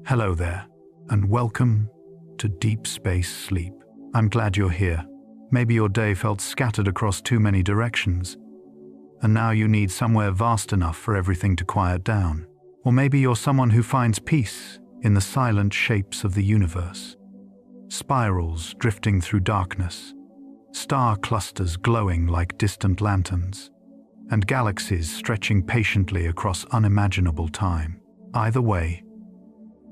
Hello there, and welcome to Deep Space Sleep. I'm glad you're here. Maybe your day felt scattered across too many directions, and now you need somewhere vast enough for everything to quiet down. Or maybe you're someone who finds peace in the silent shapes of the universe. Spirals drifting through darkness, star clusters glowing like distant lanterns, and galaxies stretching patiently across unimaginable time. Either way,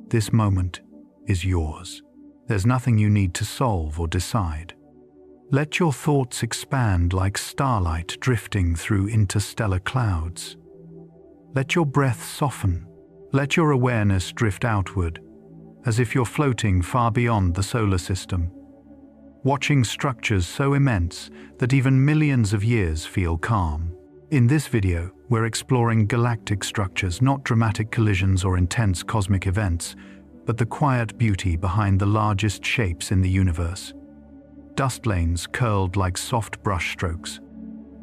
this moment is yours. There's nothing you need to solve or decide. Let your thoughts expand like starlight drifting through interstellar clouds. Let your breath soften. Let your awareness drift outward, as if you're floating far beyond the solar system, watching structures so immense that even millions of years feel calm. In this video, we're exploring galactic structures, not dramatic collisions or intense cosmic events, but the quiet beauty behind the largest shapes in the universe. Dust lanes curled like soft brushstrokes,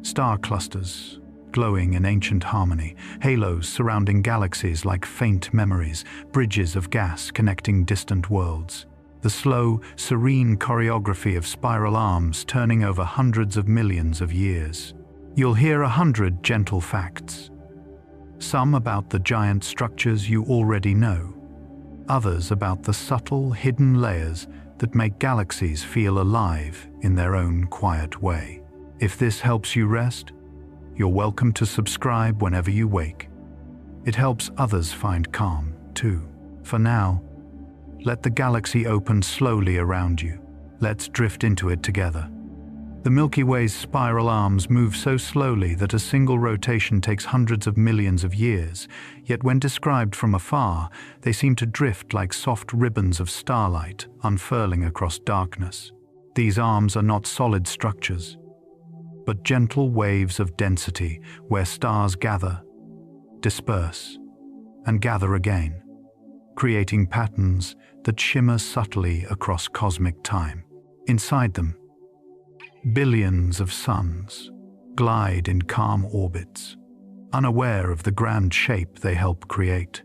star clusters glowing in ancient harmony, halos surrounding galaxies like faint memories, bridges of gas connecting distant worlds. The slow, serene choreography of spiral arms turning over hundreds of millions of years. You'll hear 100 gentle facts. Some about the giant structures you already know. Others about the subtle, hidden layers that make galaxies feel alive in their own quiet way. If this helps you rest, you're welcome to subscribe whenever you wake. It helps others find calm, too. For now, let the galaxy open slowly around you. Let's drift into it together. The Milky Way's spiral arms move so slowly that a single rotation takes hundreds of millions of years, yet when described from afar, they seem to drift like soft ribbons of starlight unfurling across darkness. These arms are not solid structures, but gentle waves of density where stars gather, disperse, and gather again, creating patterns that shimmer subtly across cosmic time. Inside them, billions of suns glide in calm orbits, unaware of the grand shape they help create.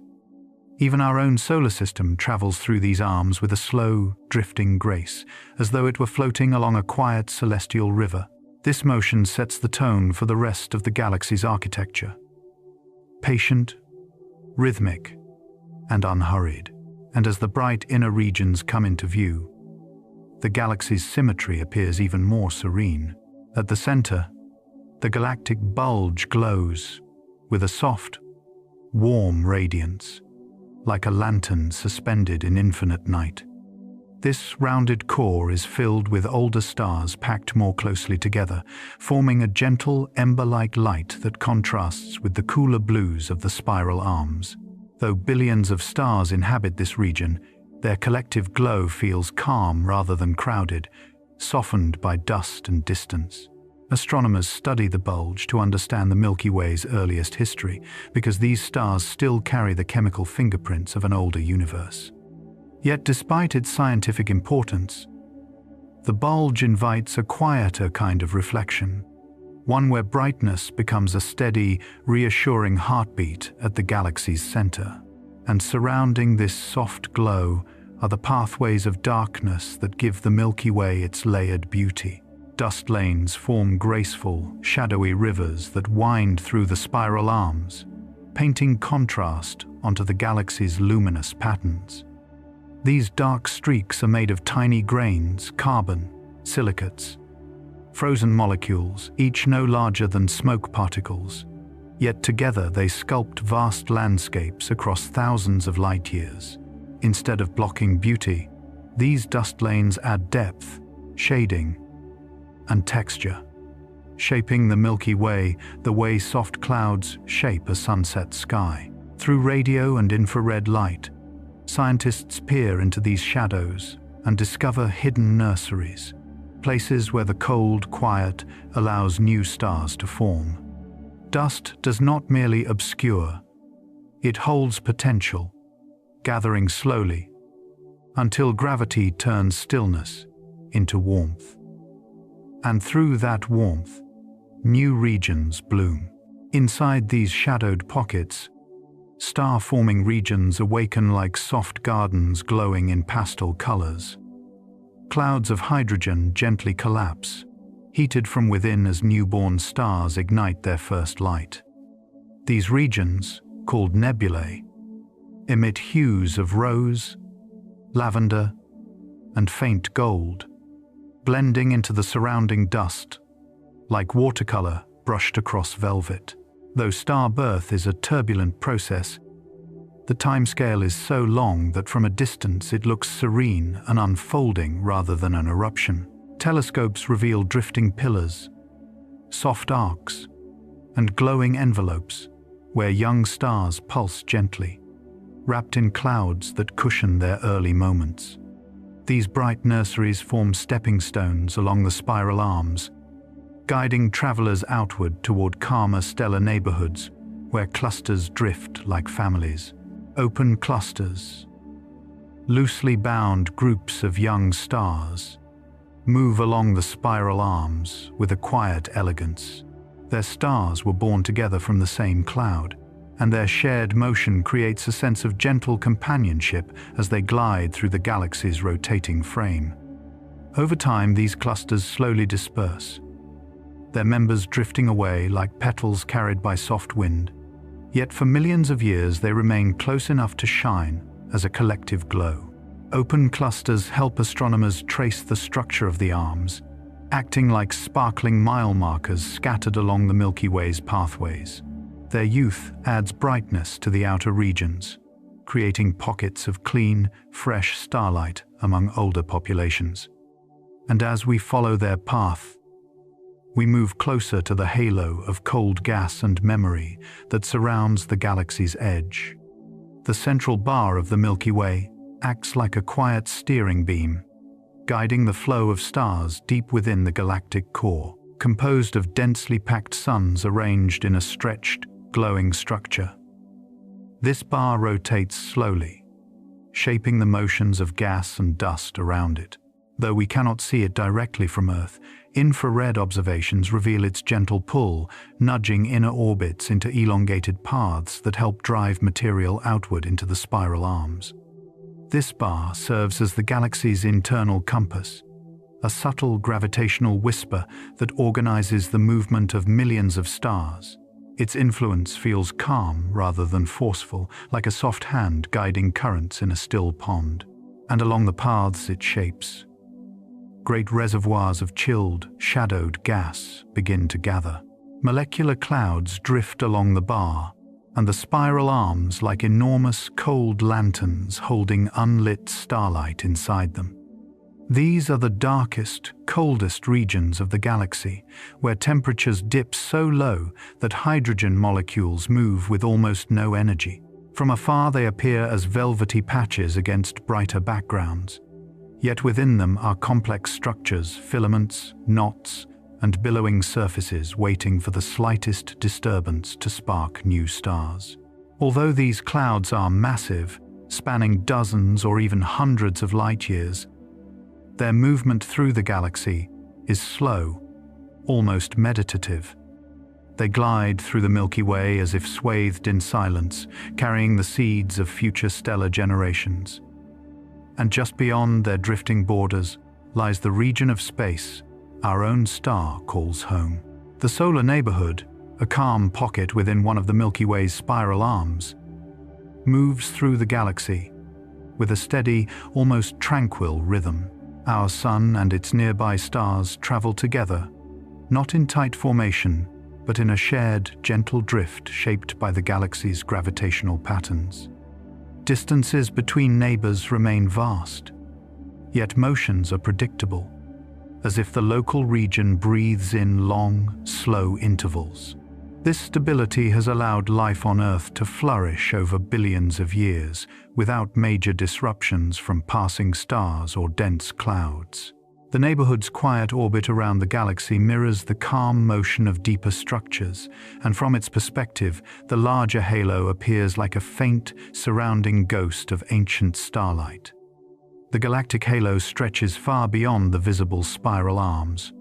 Even our own solar system travels through these arms with a slow, drifting grace, as though it were floating along a quiet celestial river. This motion sets the tone for the rest of the galaxy's architecture. Patient, rhythmic, and unhurried. And as the bright inner regions come into view, the galaxy's symmetry appears even more serene. At the center, the galactic bulge glows with a soft, warm radiance, like a lantern suspended in infinite night. This rounded core is filled with older stars packed more closely together, forming a gentle, ember-like light that contrasts with the cooler blues of the spiral arms. Though billions of stars inhabit this region, their collective glow feels calm rather than crowded, softened by dust and distance. Astronomers study the bulge to understand the Milky Way's earliest history, because these stars still carry the chemical fingerprints of an older universe. Yet despite its scientific importance, the bulge invites a quieter kind of reflection, one where brightness becomes a steady, reassuring heartbeat at the galaxy's center. And surrounding this soft glow are the pathways of darkness that give the Milky Way its layered beauty. Dust lanes form graceful, shadowy rivers that wind through the spiral arms, painting contrast onto the galaxy's luminous patterns. These dark streaks are made of tiny grains, carbon, silicates, frozen molecules, each no larger than smoke particles. Yet together they sculpt vast landscapes across thousands of light years. Instead of blocking beauty, these dust lanes add depth, shading, and texture, shaping the Milky Way the way soft clouds shape a sunset sky. Through radio and infrared light, scientists peer into these shadows and discover hidden nurseries, places where the cold quiet allows new stars to form. Dust does not merely obscure, it holds potential, gathering slowly, until gravity turns stillness into warmth. And through that warmth, new regions bloom. Inside these shadowed pockets, Star-forming regions awaken like soft gardens glowing in pastel colors. Clouds of hydrogen gently collapse, heated from within as newborn stars ignite their first light. These regions, called nebulae, emit hues of rose, lavender, and faint gold, blending into the surrounding dust, like watercolor brushed across velvet. Though star birth is a turbulent process, the timescale is so long that from a distance it looks serene and unfolding rather than an eruption. Telescopes reveal drifting pillars, soft arcs, and glowing envelopes where young stars pulse gently, wrapped in clouds that cushion their early moments. These bright nurseries form stepping stones along the spiral arms, guiding travelers outward toward calmer stellar neighborhoods where clusters drift like families. Open clusters, loosely bound groups of young stars, move along the spiral arms with a quiet elegance. Their stars were born together from the same cloud, and their shared motion creates a sense of gentle companionship as they glide through the galaxy's rotating frame. Over time, these clusters slowly disperse, their members drifting away like petals carried by soft wind. Yet for millions of years they remain close enough to shine as a collective glow. Open clusters help astronomers trace the structure of the arms, acting like sparkling mile markers scattered along the Milky Way's pathways. Their youth adds brightness to the outer regions, creating pockets of clean, fresh starlight among older populations. And as we follow their path, we move closer to the halo of cold gas and memory that surrounds the galaxy's edge. The central bar of the Milky Way acts like a quiet steering beam, guiding the flow of stars deep within the galactic core, composed of densely packed suns arranged in a stretched, glowing structure. This bar rotates slowly, shaping the motions of gas and dust around it. Though we cannot see it directly from Earth, infrared observations reveal its gentle pull, nudging inner orbits into elongated paths that help drive material outward into the spiral arms. This bar serves as the galaxy's internal compass, a subtle gravitational whisper that organizes the movement of millions of stars. Its influence feels calm rather than forceful, like a soft hand guiding currents in a still pond. And along the paths it shapes, great reservoirs of chilled, shadowed gas begin to gather. Molecular clouds drift along the bar, and the spiral arms like enormous cold lanterns holding unlit starlight inside them. These are the darkest, coldest regions of the galaxy, where temperatures dip so low that hydrogen molecules move with almost no energy. From afar they appear as velvety patches against brighter backgrounds. Yet within them are complex structures, filaments, knots, and billowing surfaces waiting for the slightest disturbance to spark new stars. Although these clouds are massive, spanning dozens or even hundreds of light years, their movement through the galaxy is slow, almost meditative. They glide through the Milky Way as if swathed in silence, carrying the seeds of future stellar generations. And just beyond their drifting borders lies the region of space our own star calls home. The solar neighborhood, a calm pocket within one of the Milky Way's spiral arms, moves through the galaxy with a steady, almost tranquil rhythm. Our sun and its nearby stars travel together, not in tight formation, but in a shared, gentle drift shaped by the galaxy's gravitational patterns. Distances between neighbors remain vast, yet motions are predictable, as if the local region breathes in long, slow intervals. This stability has allowed life on Earth to flourish over billions of years without major disruptions from passing stars or dense clouds. The neighborhood's quiet orbit around the galaxy mirrors the calm motion of deeper structures, and from its perspective, the larger halo appears like a faint, surrounding ghost of ancient starlight. The galactic halo stretches far beyond the visible spiral arms,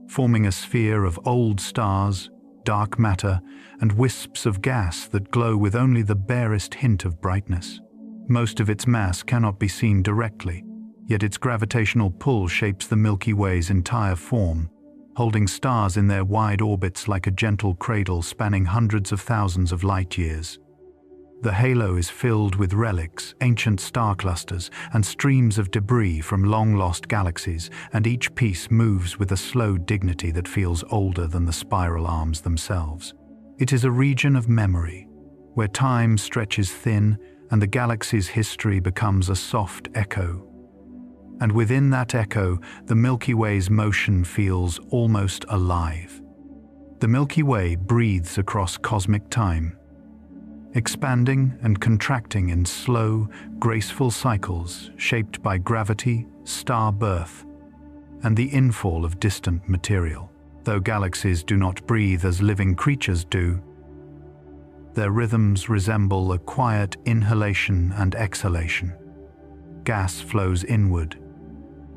forming a sphere of old stars, dark matter, and wisps of gas that glow with only the barest hint of brightness. Most of its mass cannot be seen directly, yet its gravitational pull shapes the Milky Way's entire form, holding stars in their wide orbits like a gentle cradle spanning hundreds of thousands of light years. The halo is filled with relics, ancient star clusters, and streams of debris from long-lost galaxies, and each piece moves with a slow dignity that feels older than the spiral arms themselves. It is a region of memory, where time stretches thin and the galaxy's history becomes a soft echo. And within that echo, the Milky Way's motion feels almost alive. The Milky Way breathes across cosmic time, expanding and contracting in slow, graceful cycles shaped by gravity, star birth, and the infall of distant material. Though galaxies do not breathe as living creatures do, their rhythms resemble a quiet inhalation and exhalation. Gas flows inward,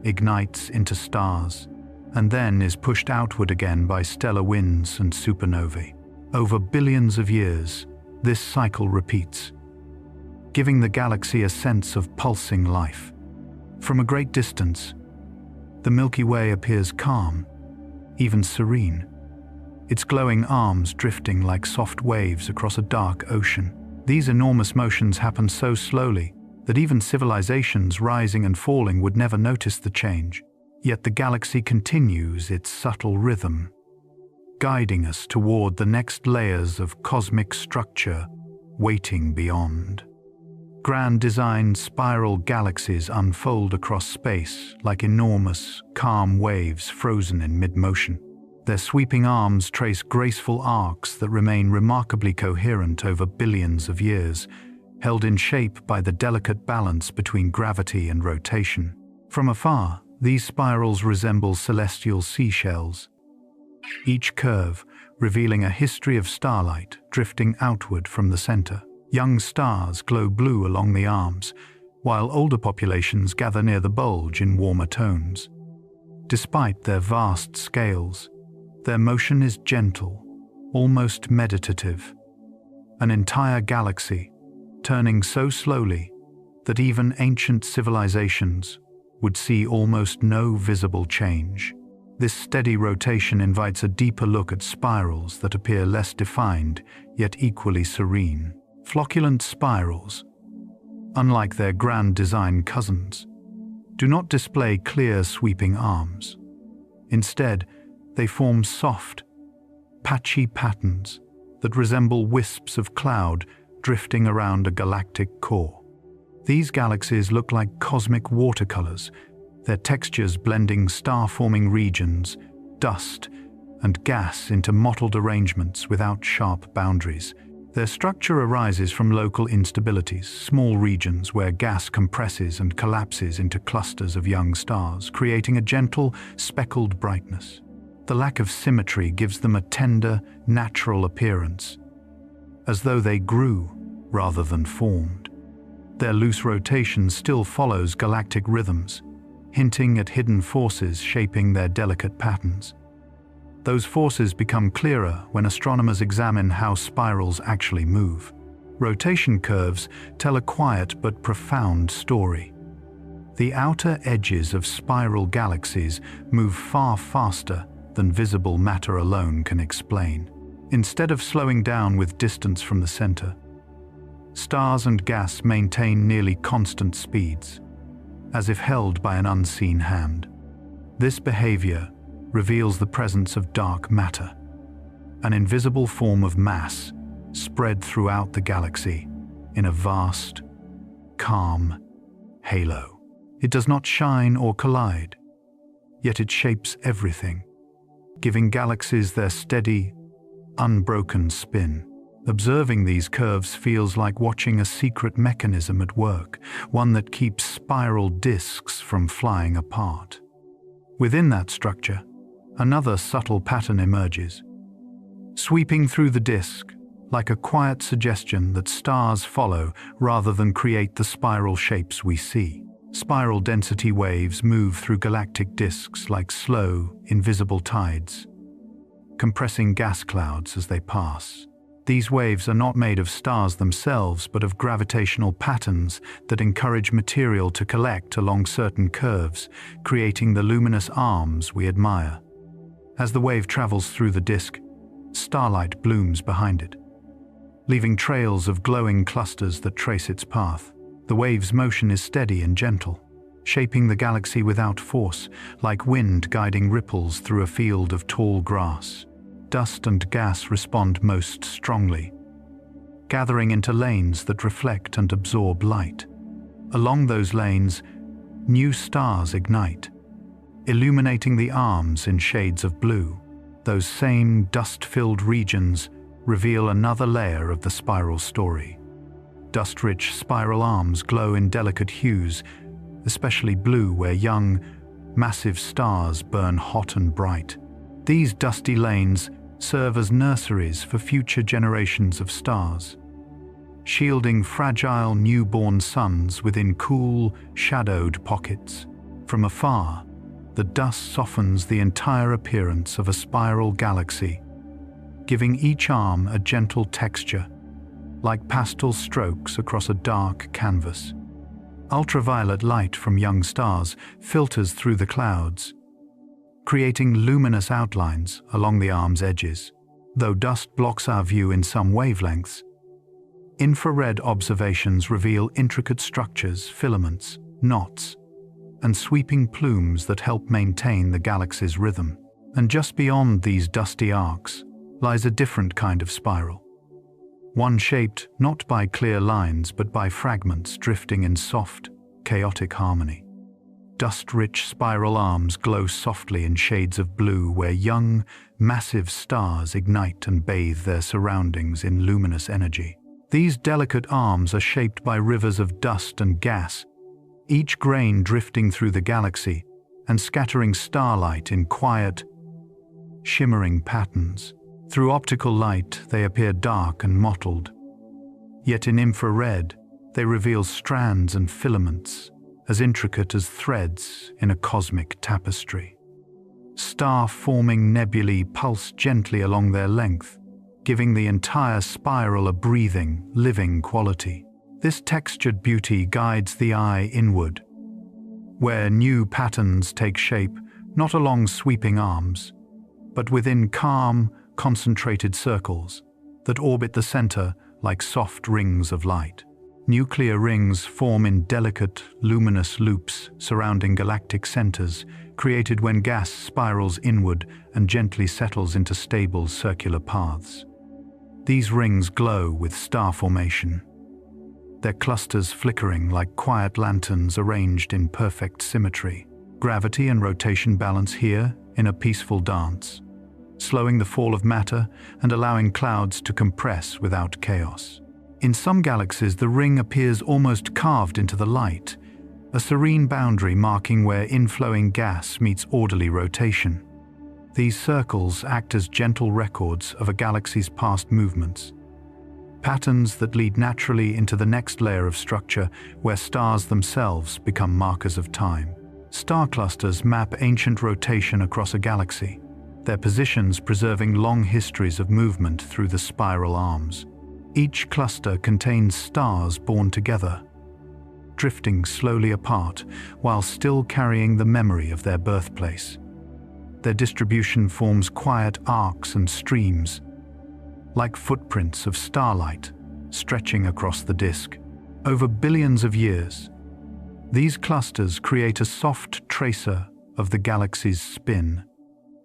ignites into stars, and then is pushed outward again by stellar winds and supernovae. Over billions of years, this cycle repeats, giving the galaxy a sense of pulsing life. From a great distance, the Milky Way appears calm, even serene, its glowing arms drifting like soft waves across a dark ocean. These enormous motions happen so slowly that even civilizations rising and falling would never notice the change. Yet the galaxy continues its subtle rhythm, guiding us toward the next layers of cosmic structure waiting beyond. Grand designed spiral galaxies unfold across space like enormous, calm waves frozen in mid-motion. Their sweeping arms trace graceful arcs that remain remarkably coherent over billions of years, held in shape by the delicate balance between gravity and rotation. From afar, these spirals resemble celestial seashells, each curve revealing a history of starlight drifting outward from the center. Young stars glow blue along the arms, while older populations gather near the bulge in warmer tones. Despite their vast scales, their motion is gentle, almost meditative. An entire galaxy, turning so slowly that even ancient civilizations would see almost no visible change. This steady rotation invites a deeper look at spirals that appear less defined, yet equally serene. Flocculent spirals, unlike their grand design cousins, do not display clear sweeping arms. Instead, they form soft, patchy patterns that resemble wisps of cloud drifting around a galactic core. These galaxies look like cosmic watercolors, their textures blending star-forming regions, dust, and gas into mottled arrangements without sharp boundaries. Their structure arises from local instabilities, small regions where gas compresses and collapses into clusters of young stars, creating a gentle, speckled brightness. The lack of symmetry gives them a tender, natural appearance, as though they grew rather than formed. Their loose rotation still follows galactic rhythms, hinting at hidden forces shaping their delicate patterns. Those forces become clearer when astronomers examine how spirals actually move. Rotation curves tell a quiet but profound story. The outer edges of spiral galaxies move far faster than visible matter alone can explain. Instead of slowing down with distance from the center, stars and gas maintain nearly constant speeds, as if held by an unseen hand. This behavior reveals the presence of dark matter, an invisible form of mass spread throughout the galaxy in a vast, calm halo. It does not shine or collide, yet it shapes everything, giving galaxies their steady, unbroken spin. Observing these curves feels like watching a secret mechanism at work, one that keeps spiral disks from flying apart. Within that structure, another subtle pattern emerges, sweeping through the disk like a quiet suggestion that stars follow rather than create the spiral shapes we see. Spiral density waves move through galactic disks like slow, invisible tides, compressing gas clouds as they pass. These waves are not made of stars themselves, but of gravitational patterns that encourage material to collect along certain curves, creating the luminous arms we admire. As the wave travels through the disk, starlight blooms behind it, leaving trails of glowing clusters that trace its path. The wave's motion is steady and gentle, shaping the galaxy without force, like wind guiding ripples through a field of tall grass. Dust and gas respond most strongly, gathering into lanes that reflect and absorb light. Along those lanes, new stars ignite, illuminating the arms in shades of blue. Those same dust-filled regions reveal another layer of the spiral story. Dust-rich spiral arms glow in delicate hues, especially blue where young, massive stars burn hot and bright. These dusty lanes serve as nurseries for future generations of stars, shielding fragile newborn suns within cool, shadowed pockets. From afar, the dust softens the entire appearance of a spiral galaxy, giving each arm a gentle texture, like pastel strokes across a dark canvas. Ultraviolet light from young stars filters through the clouds, creating luminous outlines along the arm's edges. Though dust blocks our view in some wavelengths, infrared observations reveal intricate structures, filaments, knots, and sweeping plumes that help maintain the galaxy's rhythm. And just beyond these dusty arcs lies a different kind of spiral, one shaped not by clear lines but by fragments drifting in soft, chaotic harmony. Dust-rich spiral arms glow softly in shades of blue where young, massive stars ignite and bathe their surroundings in luminous energy. These delicate arms are shaped by rivers of dust and gas, each grain drifting through the galaxy and scattering starlight in quiet, shimmering patterns. Through optical light, they appear dark and mottled, yet in infrared, they reveal strands and filaments, as intricate as threads in a cosmic tapestry. Star-forming nebulae pulse gently along their length, giving the entire spiral a breathing, living quality. This textured beauty guides the eye inward, where new patterns take shape not along sweeping arms, but within calm, concentrated circles that orbit the center like soft rings of light. Nuclear rings form in delicate, luminous loops surrounding galactic centers, created when gas spirals inward and gently settles into stable circular paths. These rings glow with star formation, their clusters flickering like quiet lanterns arranged in perfect symmetry. Gravity and rotation balance here in a peaceful dance, slowing the fall of matter and allowing clouds to compress without chaos. In some galaxies, the ring appears almost carved into the light, a serene boundary marking where inflowing gas meets orderly rotation. These circles act as gentle records of a galaxy's past movements, patterns that lead naturally into the next layer of structure where stars themselves become markers of time. Star clusters map ancient rotation across a galaxy, their positions preserving long histories of movement through the spiral arms. Each cluster contains stars born together, drifting slowly apart while still carrying the memory of their birthplace. Their distribution forms quiet arcs and streams, like footprints of starlight stretching across the disk. Over billions of years, these clusters create a soft tracer of the galaxy's spin,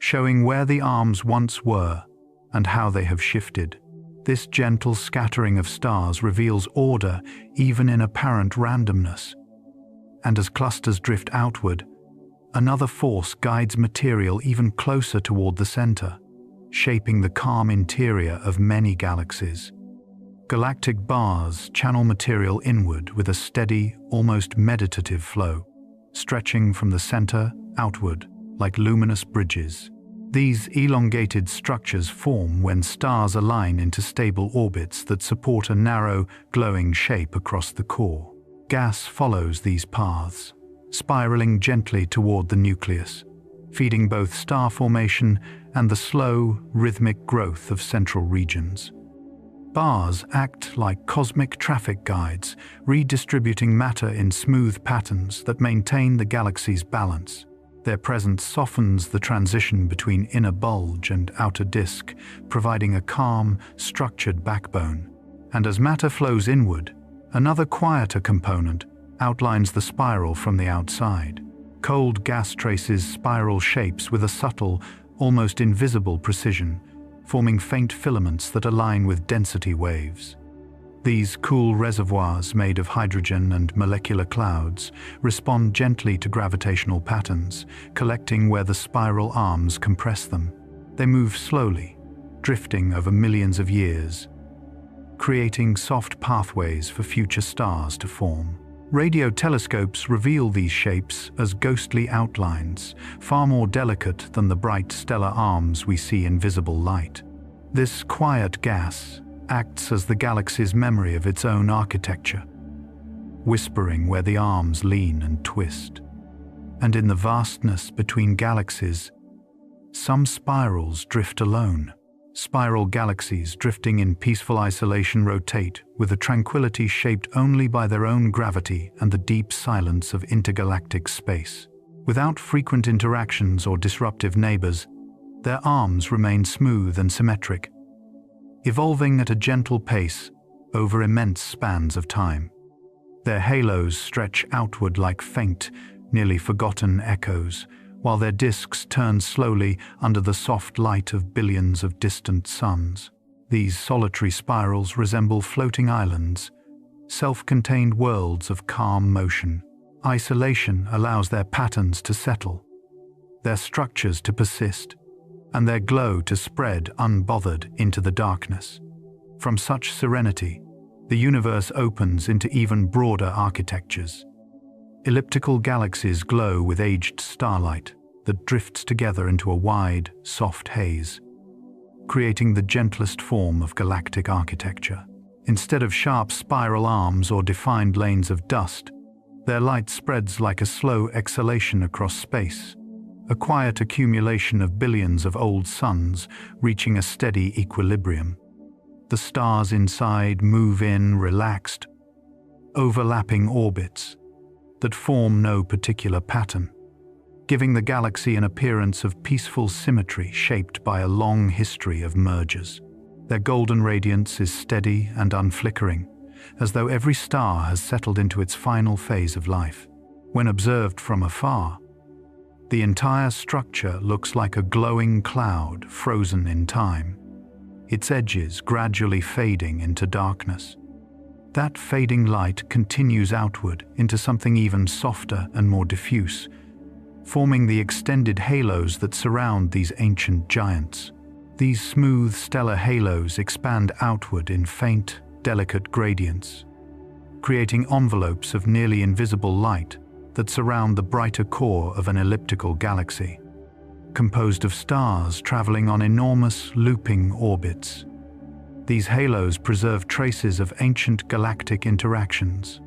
showing where the arms once were and how they have shifted. This gentle scattering of stars reveals order even in apparent randomness. And as clusters drift outward, another force guides material even closer toward the center, shaping the calm interior of many galaxies. Galactic bars channel material inward with a steady, almost meditative flow, stretching from the center outward like luminous bridges. These elongated structures form when stars align into stable orbits that support a narrow, glowing shape across the core. Gas follows these paths, spiraling gently toward the nucleus, feeding both star formation and the slow, rhythmic growth of central regions. Bars act like cosmic traffic guides, redistributing matter in smooth patterns that maintain the galaxy's balance. Their presence softens the transition between inner bulge and outer disk, providing a calm, structured backbone. And as matter flows inward, another quieter component outlines the spiral from the outside. Cold gas traces spiral shapes with a subtle, almost invisible precision, forming faint filaments that align with density waves. These cool reservoirs made of hydrogen and molecular clouds respond gently to gravitational patterns, collecting where the spiral arms compress them. They move slowly, drifting over millions of years, creating soft pathways for future stars to form. Radio telescopes reveal these shapes as ghostly outlines, far more delicate than the bright stellar arms we see in visible light. This quiet gas acts as the galaxy's memory of its own architecture, whispering where the arms lean and twist. And in the vastness between galaxies, some spirals drift alone. Spiral galaxies drifting in peaceful isolation rotate with a tranquility shaped only by their own gravity and the deep silence of intergalactic space. Without frequent interactions or disruptive neighbors, their arms remain smooth and symmetric, evolving at a gentle pace over immense spans of time. Their halos stretch outward like faint, nearly forgotten echoes, while their disks turn slowly under the soft light of billions of distant suns. These solitary spirals resemble floating islands, self-contained worlds of calm motion. Isolation allows their patterns to settle, their structures to persist, and their glow to spread unbothered into the darkness. From such serenity, the universe opens into even broader architectures. Elliptical galaxies glow with aged starlight that drifts together into a wide, soft haze, creating the gentlest form of galactic architecture. Instead of sharp spiral arms or defined lanes of dust, their light spreads like a slow exhalation across space, a quiet accumulation of billions of old suns reaching a steady equilibrium. The stars inside move in relaxed, overlapping orbits that form no particular pattern, giving the galaxy an appearance of peaceful symmetry shaped by a long history of mergers. Their golden radiance is steady and unflickering, as though every star has settled into its final phase of life. When observed from afar, the entire structure looks like a glowing cloud frozen in time, its edges gradually fading into darkness. That fading light continues outward into something even softer and more diffuse, forming the extended halos that surround these ancient giants. These smooth stellar halos expand outward in faint, delicate gradients, creating envelopes of nearly invisible light that surround the brighter core of an elliptical galaxy, composed of stars traveling on enormous, looping orbits. These halos preserve traces of ancient galactic interactions.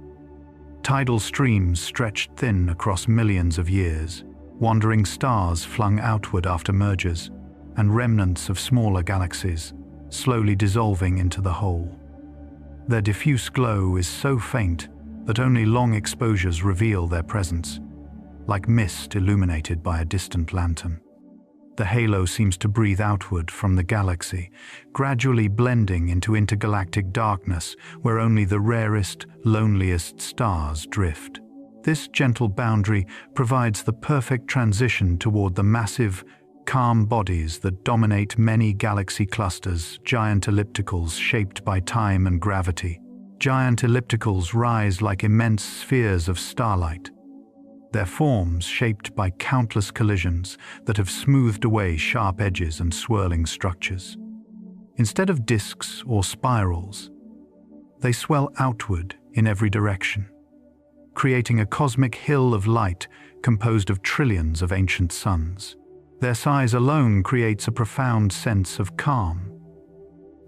Tidal streams stretched thin across millions of years, wandering stars flung outward after mergers, and remnants of smaller galaxies, slowly dissolving into the whole. Their diffuse glow is so faint that only long exposures reveal their presence, like mist illuminated by a distant lantern. The halo seems to breathe outward from the galaxy, gradually blending into intergalactic darkness where only the rarest, loneliest stars drift. This gentle boundary provides the perfect transition toward the massive, calm bodies that dominate many galaxy clusters, giant ellipticals shaped by time and gravity. Giant ellipticals rise like immense spheres of starlight, their forms shaped by countless collisions that have smoothed away sharp edges and swirling structures. Instead of disks or spirals, they swell outward in every direction, creating a cosmic hill of light composed of trillions of ancient suns. Their size alone creates a profound sense of calm,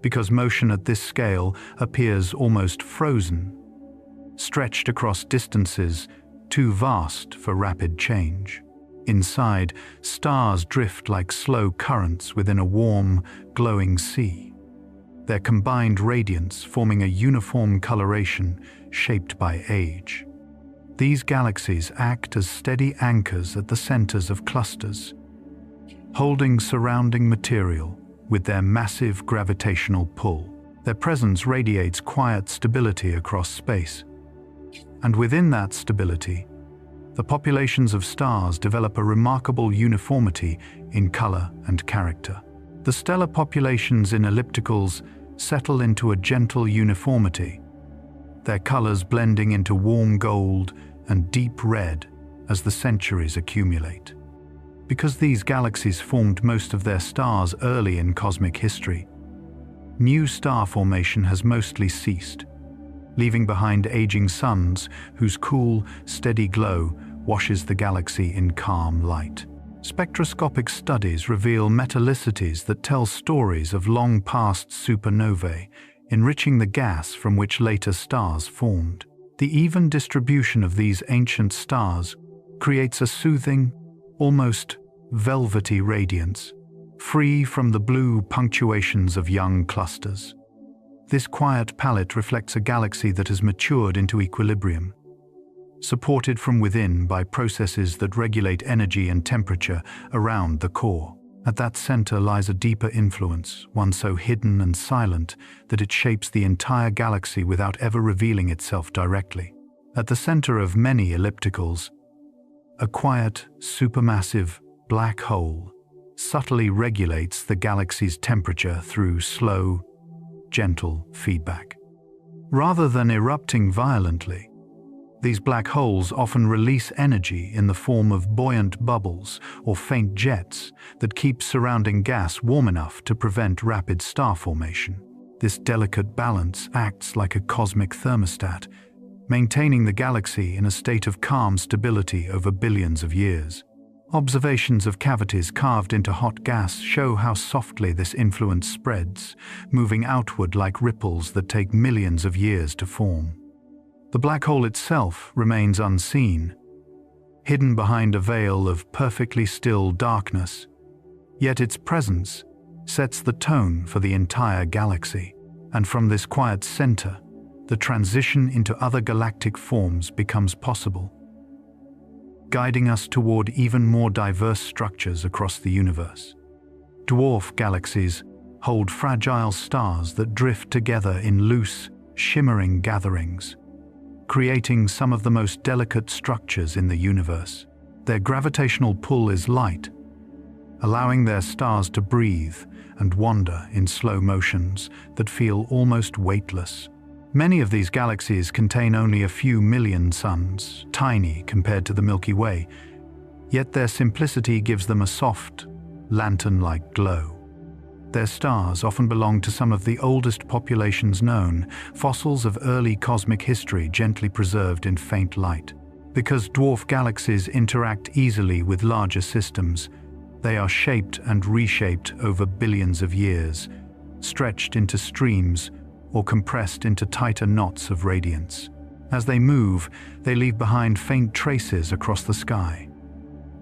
because motion at this scale appears almost frozen, stretched across distances too vast for rapid change. Inside, stars drift like slow currents within a warm, glowing sea, their combined radiance forming a uniform coloration shaped by age. These galaxies act as steady anchors at the centers of clusters, holding surrounding material with their massive gravitational pull. Their presence radiates quiet stability across space. And within that stability, the populations of stars develop a remarkable uniformity in color and character. The stellar populations in ellipticals settle into a gentle uniformity, their colors blending into warm gold and deep red as the centuries accumulate. Because these galaxies formed most of their stars early in cosmic history, new star formation has mostly ceased, leaving behind aging suns whose cool, steady glow washes the galaxy in calm light. Spectroscopic studies reveal metallicities that tell stories of long-past supernovae, enriching the gas from which later stars formed. The even distribution of these ancient stars creates a soothing, almost velvety radiance, free from the blue punctuations of young clusters. This quiet palette reflects a galaxy that has matured into equilibrium, supported from within by processes that regulate energy and temperature around the core. At that center lies a deeper influence, one so hidden and silent that it shapes the entire galaxy without ever revealing itself directly. At the center of many ellipticals, a quiet, supermassive black hole subtly regulates the galaxy's temperature through slow, gentle feedback. Rather than erupting violently, these black holes often release energy in the form of buoyant bubbles or faint jets that keep surrounding gas warm enough to prevent rapid star formation. This delicate balance acts like a cosmic thermostat, maintaining the galaxy in a state of calm stability over billions of years. Observations of cavities carved into hot gas show how softly this influence spreads, moving outward like ripples that take millions of years to form. The black hole itself remains unseen, hidden behind a veil of perfectly still darkness, yet its presence sets the tone for the entire galaxy. And from this quiet center, the transition into other galactic forms becomes possible, guiding us toward even more diverse structures across the universe. Dwarf galaxies hold fragile stars that drift together in loose, shimmering gatherings, creating some of the most delicate structures in the universe. Their gravitational pull is light, allowing their stars to breathe and wander in slow motions that feel almost weightless. Many of these galaxies contain only a few million suns, tiny compared to the Milky Way, yet their simplicity gives them a soft, lantern-like glow. Their stars often belong to some of the oldest populations known, fossils of early cosmic history gently preserved in faint light. Because dwarf galaxies interact easily with larger systems, they are shaped and reshaped over billions of years, stretched into streams or compressed into tighter knots of radiance. As they move, they leave behind faint traces across the sky,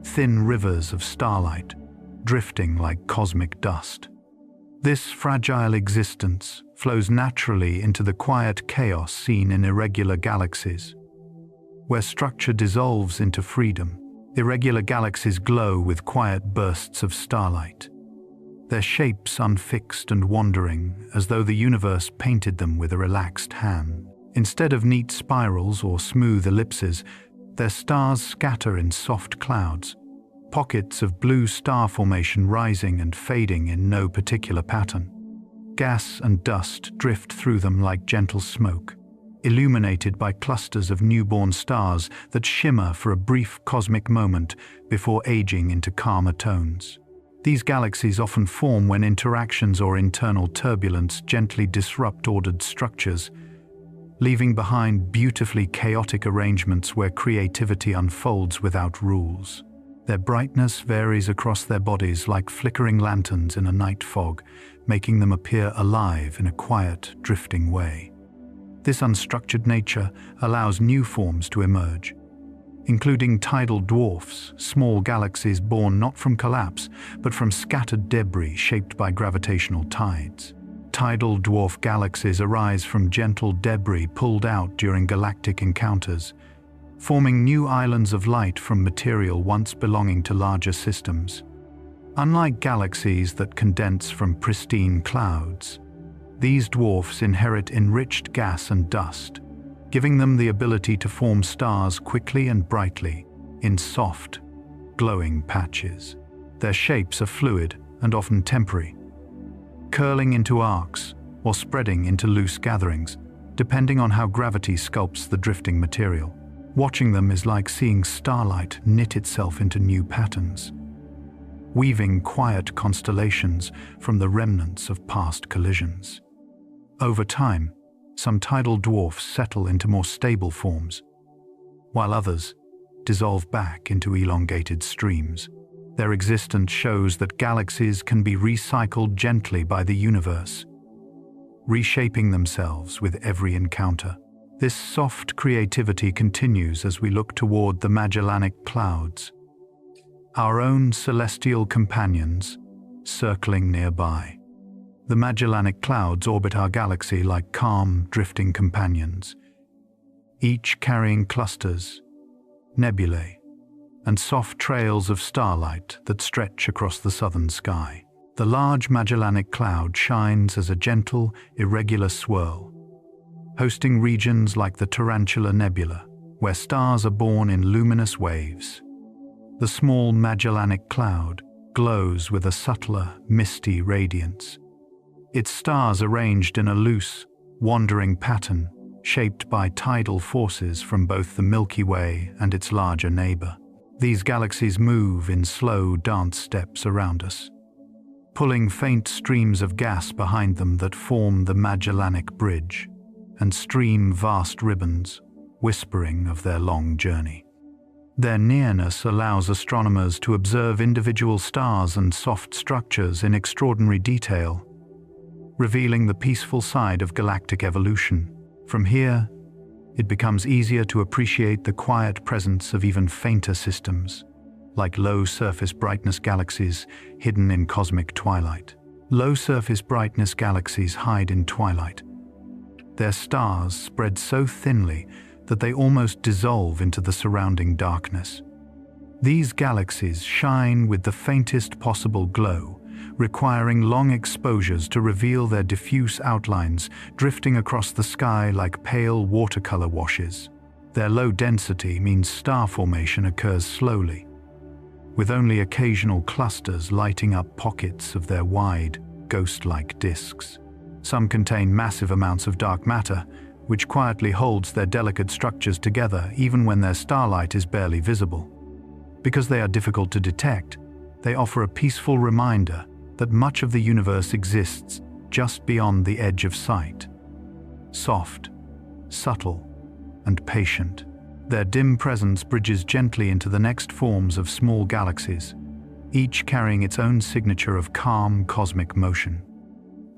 thin rivers of starlight, drifting like cosmic dust. This fragile existence flows naturally into the quiet chaos seen in irregular galaxies. Where structure dissolves into freedom, irregular galaxies glow with quiet bursts of starlight, their shapes unfixed and wandering as though the universe painted them with a relaxed hand. Instead of neat spirals or smooth ellipses, their stars scatter in soft clouds, pockets of blue star formation rising and fading in no particular pattern. Gas and dust drift through them like gentle smoke, illuminated by clusters of newborn stars that shimmer for a brief cosmic moment before aging into calmer tones. These galaxies often form when interactions or internal turbulence gently disrupt ordered structures, leaving behind beautifully chaotic arrangements where creativity unfolds without rules. Their brightness varies across their bodies like flickering lanterns in a night fog, making them appear alive in a quiet, drifting way. This unstructured nature allows new forms to emerge, including tidal dwarfs, small galaxies born not from collapse, but from scattered debris shaped by gravitational tides. Tidal dwarf galaxies arise from gentle debris pulled out during galactic encounters, forming new islands of light from material once belonging to larger systems. Unlike galaxies that condense from pristine clouds, these dwarfs inherit enriched gas and dust, giving them the ability to form stars quickly and brightly, in soft, glowing patches. Their shapes are fluid and often temporary, curling into arcs or spreading into loose gatherings, depending on how gravity sculpts the drifting material. Watching them is like seeing starlight knit itself into new patterns, weaving quiet constellations from the remnants of past collisions. Over time, some tidal dwarfs settle into more stable forms, while others dissolve back into elongated streams. Their existence shows that galaxies can be recycled gently by the universe, reshaping themselves with every encounter. This soft creativity continues as we look toward the Magellanic Clouds, our own celestial companions circling nearby. The Magellanic Clouds orbit our galaxy like calm, drifting companions, each carrying clusters, nebulae, and soft trails of starlight that stretch across the southern sky. The large Magellanic Cloud shines as a gentle, irregular swirl, hosting regions like the Tarantula Nebula, where stars are born in luminous waves. The small Magellanic Cloud glows with a subtler, misty radiance, its stars arranged in a loose, wandering pattern shaped by tidal forces from both the Milky Way and its larger neighbor. These galaxies move in slow dance steps around us, pulling faint streams of gas behind them that form the Magellanic Bridge and stream vast ribbons, whispering of their long journey. Their nearness allows astronomers to observe individual stars and soft structures in extraordinary detail, revealing the peaceful side of galactic evolution. From here, it becomes easier to appreciate the quiet presence of even fainter systems, like low-surface brightness galaxies hidden in cosmic twilight. Low-surface brightness galaxies hide in twilight. Their stars spread so thinly that they almost dissolve into the surrounding darkness. These galaxies shine with the faintest possible glow, requiring long exposures to reveal their diffuse outlines, drifting across the sky like pale watercolor washes. Their low density means star formation occurs slowly, with only occasional clusters lighting up pockets of their wide, ghost-like disks. Some contain massive amounts of dark matter, which quietly holds their delicate structures together even when their starlight is barely visible. Because they are difficult to detect, they offer a peaceful reminder that much of the universe exists just beyond the edge of sight. Soft, subtle, and patient, their dim presence bridges gently into the next forms of small galaxies, each carrying its own signature of calm cosmic motion.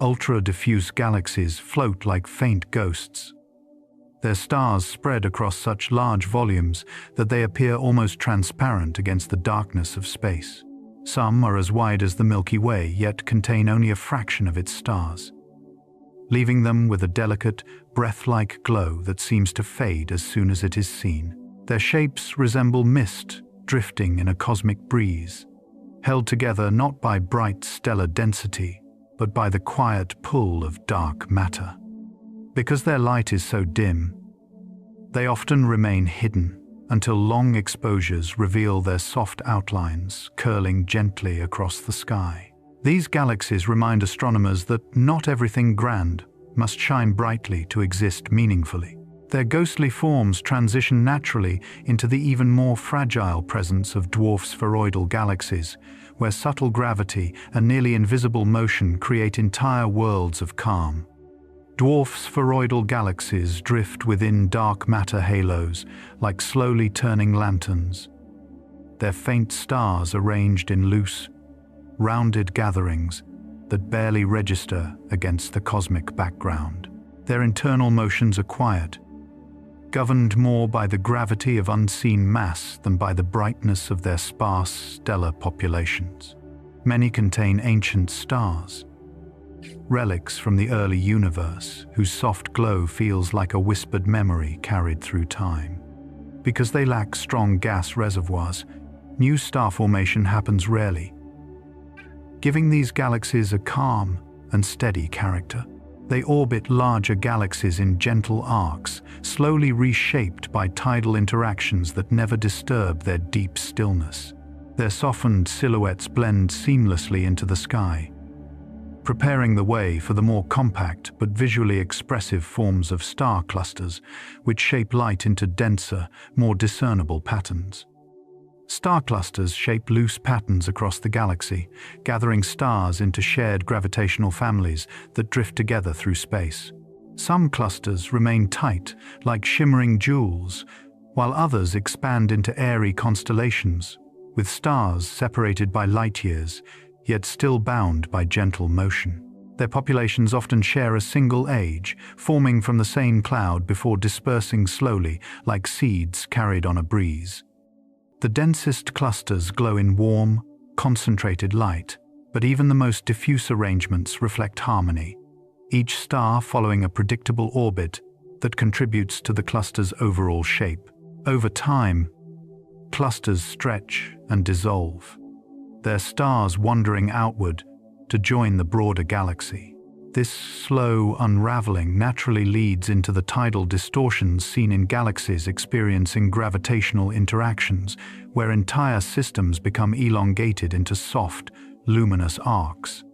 Ultra-diffuse galaxies float like faint ghosts. Their stars spread across such large volumes that they appear almost transparent against the darkness of space. Some are as wide as the Milky Way, yet contain only a fraction of its stars, leaving them with a delicate, breath-like glow that seems to fade as soon as it is seen. Their shapes resemble mist drifting in a cosmic breeze, held together not by bright stellar density, but by the quiet pull of dark matter. Because their light is so dim, they often remain hidden until long exposures reveal their soft outlines curling gently across the sky. These galaxies remind astronomers that not everything grand must shine brightly to exist meaningfully. Their ghostly forms transition naturally into the even more fragile presence of dwarf spheroidal galaxies, where subtle gravity and nearly invisible motion create entire worlds of calm. Dwarf spheroidal galaxies drift within dark matter halos like slowly turning lanterns, their faint stars arranged in loose, rounded gatherings that barely register against the cosmic background. Their internal motions are quiet, governed more by the gravity of unseen mass than by the brightness of their sparse stellar populations. Many contain ancient stars, relics from the early universe, whose soft glow feels like a whispered memory carried through time. Because they lack strong gas reservoirs, new star formation happens rarely, giving these galaxies a calm and steady character. They orbit larger galaxies in gentle arcs, slowly reshaped by tidal interactions that never disturb their deep stillness. Their softened silhouettes blend seamlessly into the sky, preparing the way for the more compact but visually expressive forms of star clusters, which shape light into denser, more discernible patterns. Star clusters shape loose patterns across the galaxy, gathering stars into shared gravitational families that drift together through space. Some clusters remain tight, like shimmering jewels, while others expand into airy constellations, with stars separated by light years, yet still bound by gentle motion. Their populations often share a single age, forming from the same cloud before dispersing slowly, like seeds carried on a breeze. The densest clusters glow in warm, concentrated light, but even the most diffuse arrangements reflect harmony, each star following a predictable orbit that contributes to the cluster's overall shape. Over time, clusters stretch and dissolve, their stars wandering outward to join the broader galaxy. This slow unraveling naturally leads into the tidal distortions seen in galaxies experiencing gravitational interactions, where entire systems become elongated into soft, luminous arcs.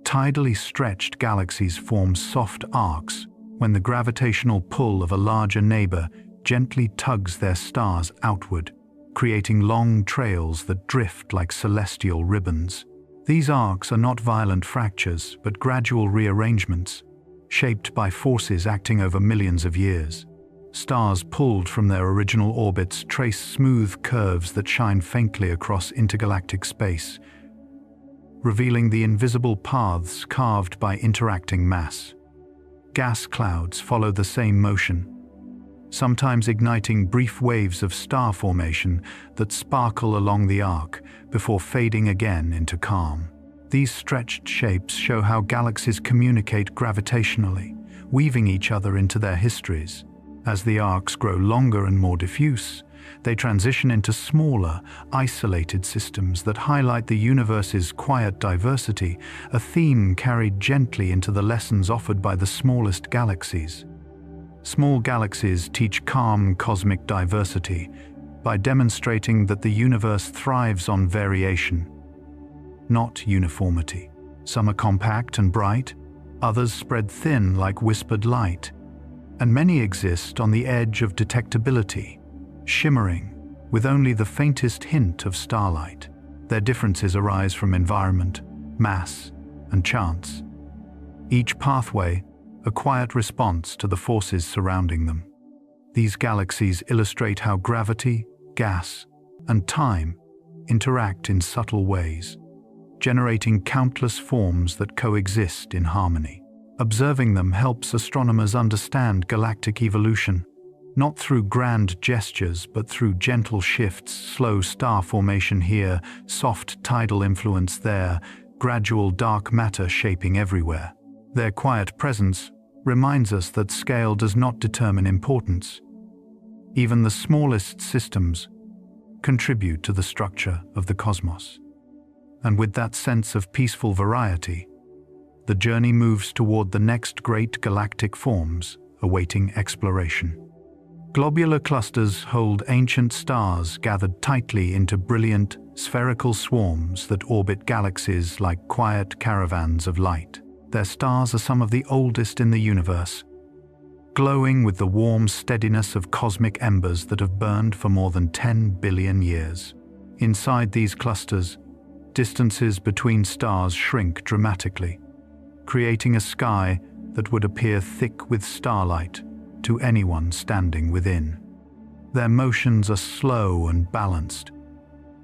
Tidally stretched galaxies form soft arcs when the gravitational pull of a larger neighbor gently tugs their stars outward, creating long trails that drift like celestial ribbons. These arcs are not violent fractures, but gradual rearrangements, shaped by forces acting over millions of years. Stars pulled from their original orbits trace smooth curves that shine faintly across intergalactic space, revealing the invisible paths carved by interacting mass. Gas clouds follow the same motion, sometimes igniting brief waves of star formation that sparkle along the arc before fading again into calm. These stretched shapes show how galaxies communicate gravitationally, weaving each other into their histories. As the arcs grow longer and more diffuse, they transition into smaller, isolated systems that highlight the universe's quiet diversity, a theme carried gently into the lessons offered by the smallest galaxies. Small galaxies teach calm cosmic diversity by demonstrating that the universe thrives on variation, not uniformity. Some are compact and bright, others spread thin like whispered light, and many exist on the edge of detectability, shimmering with only the faintest hint of starlight. Their differences arise from environment, mass, and chance. Each pathway a quiet response to the forces surrounding them. These galaxies illustrate how gravity, gas, and time interact in subtle ways, generating countless forms that coexist in harmony. Observing them helps astronomers understand galactic evolution, not through grand gestures but through gentle shifts, slow star formation here, soft tidal influence there, gradual dark matter shaping everywhere. Their quiet presence reminds us that scale does not determine importance. Even the smallest systems contribute to the structure of the cosmos. And with that sense of peaceful variety, the journey moves toward the next great galactic forms awaiting exploration. Globular clusters hold ancient stars gathered tightly into brilliant, spherical swarms that orbit galaxies like quiet caravans of light. Their stars are some of the oldest in the universe, glowing with the warm steadiness of cosmic embers that have burned for more than 10 billion years. Inside these clusters, distances between stars shrink dramatically, creating a sky that would appear thick with starlight to anyone standing within. Their motions are slow and balanced,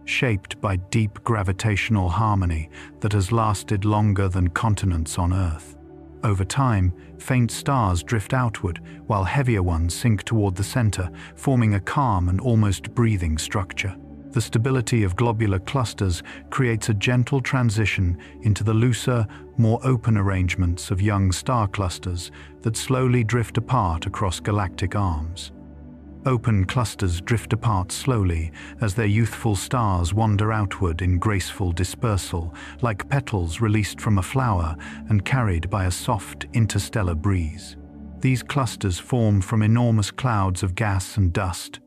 shaped by deep gravitational harmony that has lasted longer than continents on Earth. Over time, faint stars drift outward, while heavier ones sink toward the center, forming a calm and almost breathing structure. The stability of globular clusters creates a gentle transition into the looser, more open arrangements of young star clusters that slowly drift apart across galactic arms. Open clusters drift apart slowly as their youthful stars wander outward in graceful dispersal, like petals released from a flower and carried by a soft interstellar breeze. These clusters form from enormous clouds of gas and dust,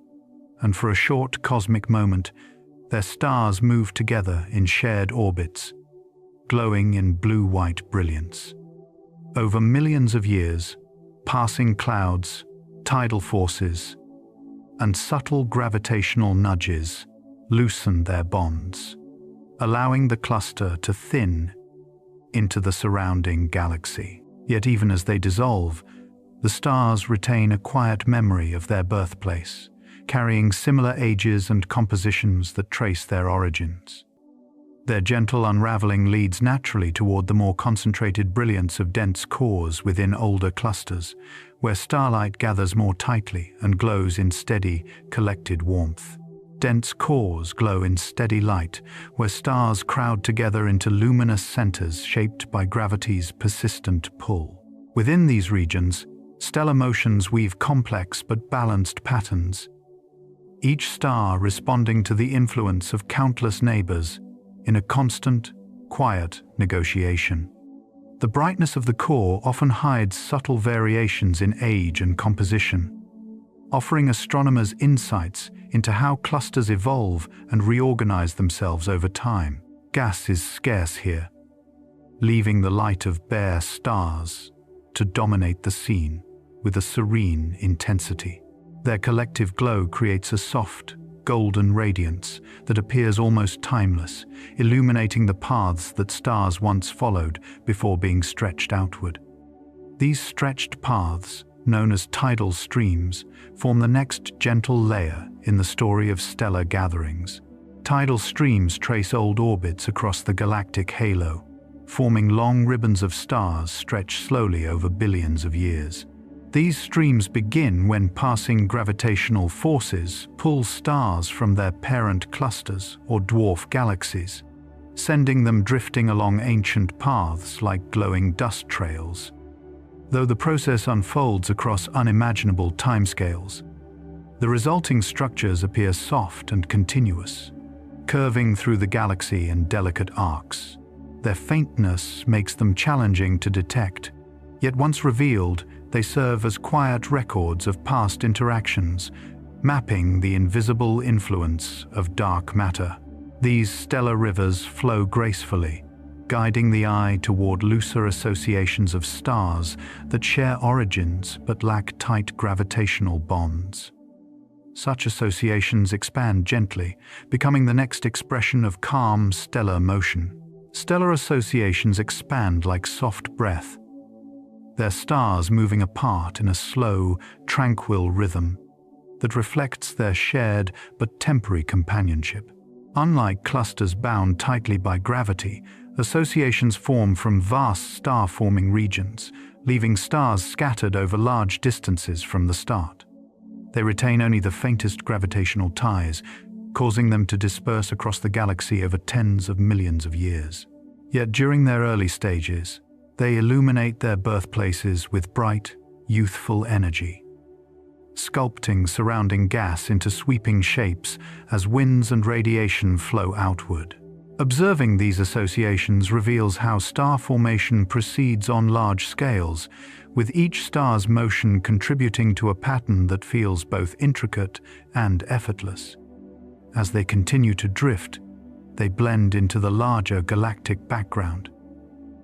and for a short cosmic moment, their stars move together in shared orbits, glowing in blue-white brilliance. Over millions of years, passing clouds, tidal forces, and subtle gravitational nudges loosen their bonds, allowing the cluster to thin into the surrounding galaxy. Yet even as they dissolve, the stars retain a quiet memory of their birthplace, carrying similar ages and compositions that trace their origins. Their gentle unraveling leads naturally toward the more concentrated brilliance of dense cores within older clusters, where starlight gathers more tightly and glows in steady, collected warmth. Dense cores glow in steady light, where stars crowd together into luminous centers shaped by gravity's persistent pull. Within these regions, stellar motions weave complex but balanced patterns, each star responding to the influence of countless neighbors in a constant, quiet negotiation. The brightness of the core often hides subtle variations in age and composition, offering astronomers insights into how clusters evolve and reorganize themselves over time. Gas is scarce here, leaving the light of bare stars to dominate the scene with a serene intensity. Their collective glow creates a soft, golden radiance that appears almost timeless, illuminating the paths that stars once followed before being stretched outward. These stretched paths, known as tidal streams, form the next gentle layer in the story of stellar gatherings. Tidal streams trace old orbits across the galactic halo, forming long ribbons of stars stretched slowly over billions of years. These streams begin when passing gravitational forces pull stars from their parent clusters or dwarf galaxies, sending them drifting along ancient paths like glowing dust trails. Though the process unfolds across unimaginable timescales, the resulting structures appear soft and continuous, curving through the galaxy in delicate arcs. Their faintness makes them challenging to detect, yet once revealed, they serve as quiet records of past interactions, mapping the invisible influence of dark matter. These stellar rivers flow gracefully, guiding the eye toward looser associations of stars that share origins but lack tight gravitational bonds. Such associations expand gently, becoming the next expression of calm stellar motion. Stellar associations expand like soft breath, their stars moving apart in a slow, tranquil rhythm that reflects their shared but temporary companionship. Unlike clusters bound tightly by gravity, associations form from vast star-forming regions, leaving stars scattered over large distances from the start. They retain only the faintest gravitational ties, causing them to disperse across the galaxy over tens of millions of years. Yet during their early stages, they illuminate their birthplaces with bright, youthful energy, sculpting surrounding gas into sweeping shapes as winds and radiation flow outward. Observing these associations reveals how star formation proceeds on large scales, with each star's motion contributing to a pattern that feels both intricate and effortless. As they continue to drift, they blend into the larger galactic background,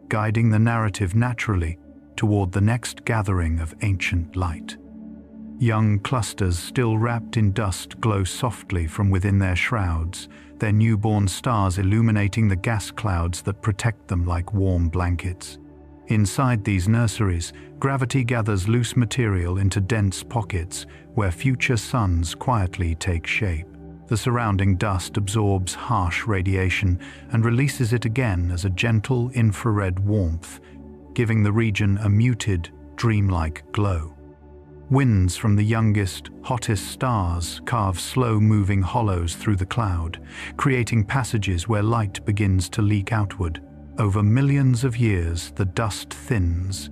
guiding the narrative naturally toward the next gathering of ancient light. Young clusters still wrapped in dust glow softly from within their shrouds, their newborn stars illuminating the gas clouds that protect them like warm blankets. Inside these nurseries, gravity gathers loose material into dense pockets where future suns quietly take shape. The surrounding dust absorbs harsh radiation and releases it again as a gentle infrared warmth, giving the region a muted, dreamlike glow. Winds from the youngest, hottest stars carve slow-moving hollows through the cloud, creating passages where light begins to leak outward. Over millions of years, the dust thins,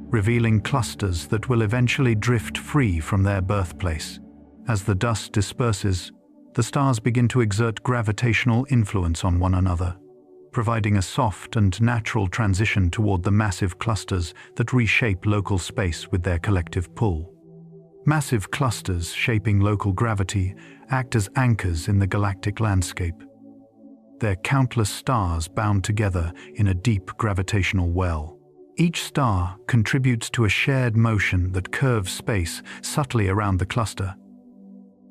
revealing clusters that will eventually drift free from their birthplace. As the dust disperses, the stars begin to exert gravitational influence on one another, providing a soft and natural transition toward the massive clusters that reshape local space with their collective pull. Massive clusters shaping local gravity act as anchors in the galactic landscape. Their countless stars bound together in a deep gravitational well. Each star contributes to a shared motion that curves space subtly around the cluster,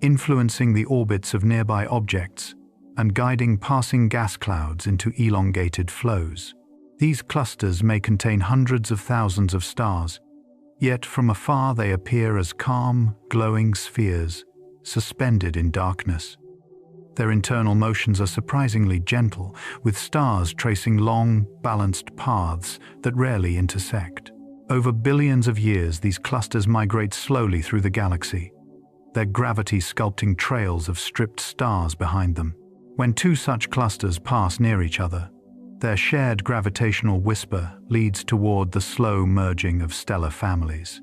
influencing the orbits of nearby objects and guiding passing gas clouds into elongated flows. These clusters may contain hundreds of thousands of stars, yet from afar they appear as calm, glowing spheres, suspended in darkness. Their internal motions are surprisingly gentle, with stars tracing long, balanced paths that rarely intersect. Over billions of years, these clusters migrate slowly through the galaxy, their gravity sculpting trails of stripped stars behind them. When two such clusters pass near each other, their shared gravitational whisper leads toward the slow merging of stellar families.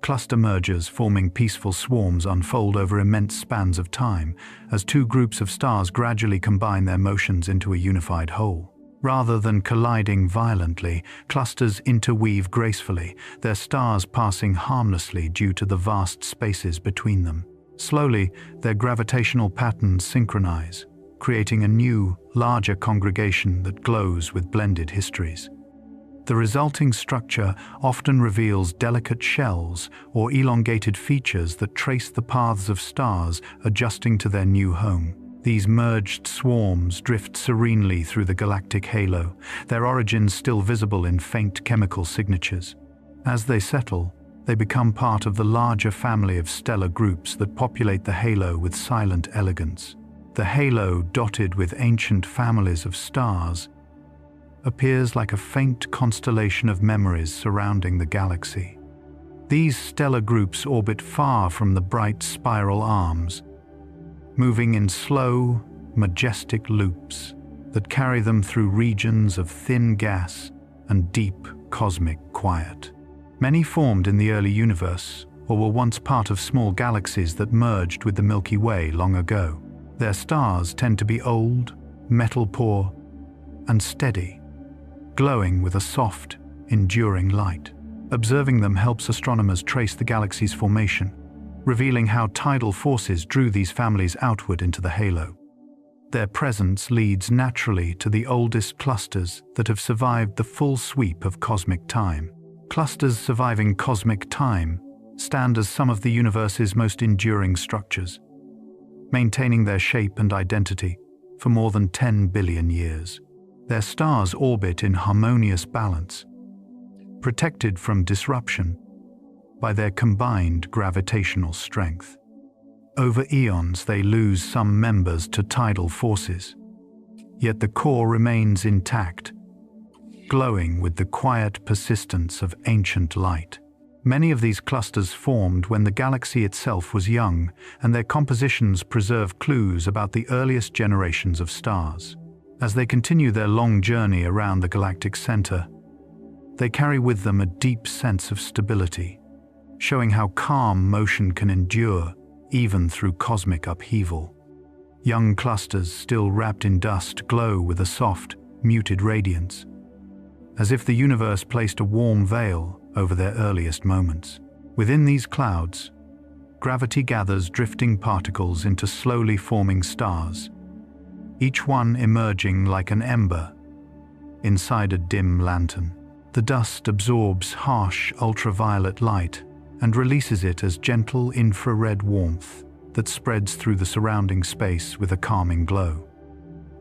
Cluster mergers forming peaceful swarms unfold over immense spans of time as two groups of stars gradually combine their motions into a unified whole. Rather than colliding violently, clusters interweave gracefully, their stars passing harmlessly due to the vast spaces between them. Slowly, their gravitational patterns synchronize, creating a new, larger congregation that glows with blended histories. The resulting structure often reveals delicate shells or elongated features that trace the paths of stars adjusting to their new home. These merged swarms drift serenely through the galactic halo, their origins still visible in faint chemical signatures. As they settle, they become part of the larger family of stellar groups that populate the halo with silent elegance. The halo, dotted with ancient families of stars, appears like a faint constellation of memories surrounding the galaxy. These stellar groups orbit far from the bright spiral arms, moving in slow, majestic loops that carry them through regions of thin gas and deep cosmic quiet. Many formed in the early universe or were once part of small galaxies that merged with the Milky Way long ago. Their stars tend to be old, metal-poor, and steady, glowing with a soft, enduring light. Observing them helps astronomers trace the galaxy's formation, revealing how tidal forces drew these families outward into the halo. Their presence leads naturally to the oldest clusters that have survived the full sweep of cosmic time. Clusters surviving cosmic time stand as some of the universe's most enduring structures, maintaining their shape and identity for more than 10 billion years. Their stars orbit in harmonious balance, protected from disruption by their combined gravitational strength. Over eons, they lose some members to tidal forces, yet the core remains intact, glowing with the quiet persistence of ancient light. Many of these clusters formed when the galaxy itself was young, and their compositions preserve clues about the earliest generations of stars. As they continue their long journey around the galactic center, they carry with them a deep sense of stability, showing how calm motion can endure even through cosmic upheaval. Young clusters, still wrapped in dust, glow with a soft, muted radiance, as if the universe placed a warm veil over their earliest moments. Within these clouds, gravity gathers drifting particles into slowly forming stars, each one emerging like an ember inside a dim lantern. The dust absorbs harsh ultraviolet light and releases it as gentle infrared warmth that spreads through the surrounding space with a calming glow.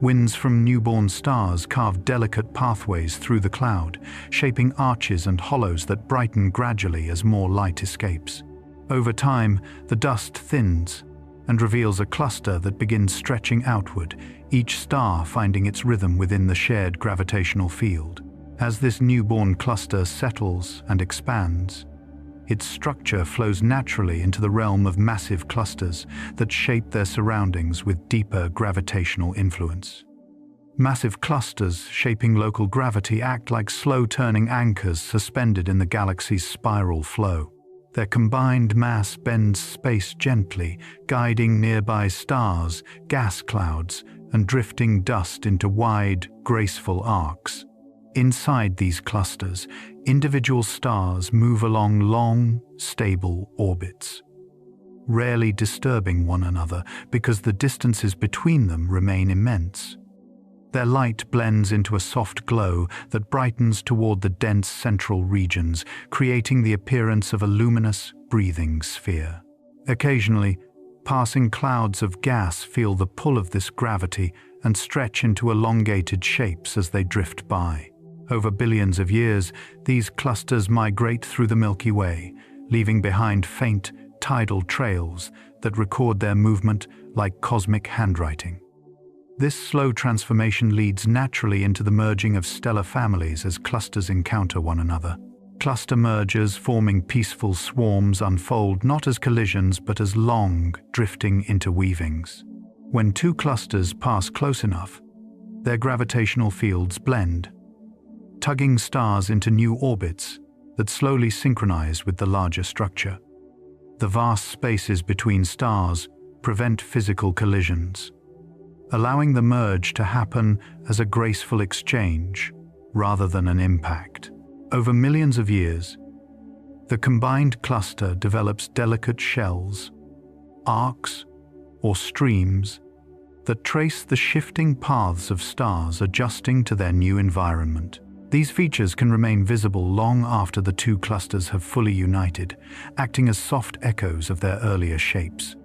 Winds from newborn stars carve delicate pathways through the cloud, shaping arches and hollows that brighten gradually as more light escapes. Over time, the dust thins and reveals a cluster that begins stretching outward, each star finding its rhythm within the shared gravitational field. As this newborn cluster settles and expands, its structure flows naturally into the realm of massive clusters that shape their surroundings with deeper gravitational influence. Massive clusters shaping local gravity act like slow-turning anchors suspended in the galaxy's spiral flow. Their combined mass bends space gently, guiding nearby stars, gas clouds, and drifting dust into wide, graceful arcs. Inside these clusters, individual stars move along long, stable orbits, rarely disturbing one another because the distances between them remain immense. Their light blends into a soft glow that brightens toward the dense central regions, creating the appearance of a luminous, breathing sphere. Occasionally, passing clouds of gas feel the pull of this gravity and stretch into elongated shapes as they drift by. Over billions of years, these clusters migrate through the Milky Way, leaving behind faint, tidal trails that record their movement like cosmic handwriting. This slow transformation leads naturally into the merging of stellar families as clusters encounter one another. Cluster mergers forming peaceful swarms unfold not as collisions but as long, drifting interweavings. When two clusters pass close enough, their gravitational fields blend, tugging stars into new orbits that slowly synchronize with the larger structure. The vast spaces between stars prevent physical collisions, allowing the merge to happen as a graceful exchange rather than an impact. Over millions of years, the combined cluster develops delicate shells, arcs, or streams that trace the shifting paths of stars adjusting to their new environment. These features can remain visible long after the two clusters have fully united, acting as soft echoes of their earlier shapes.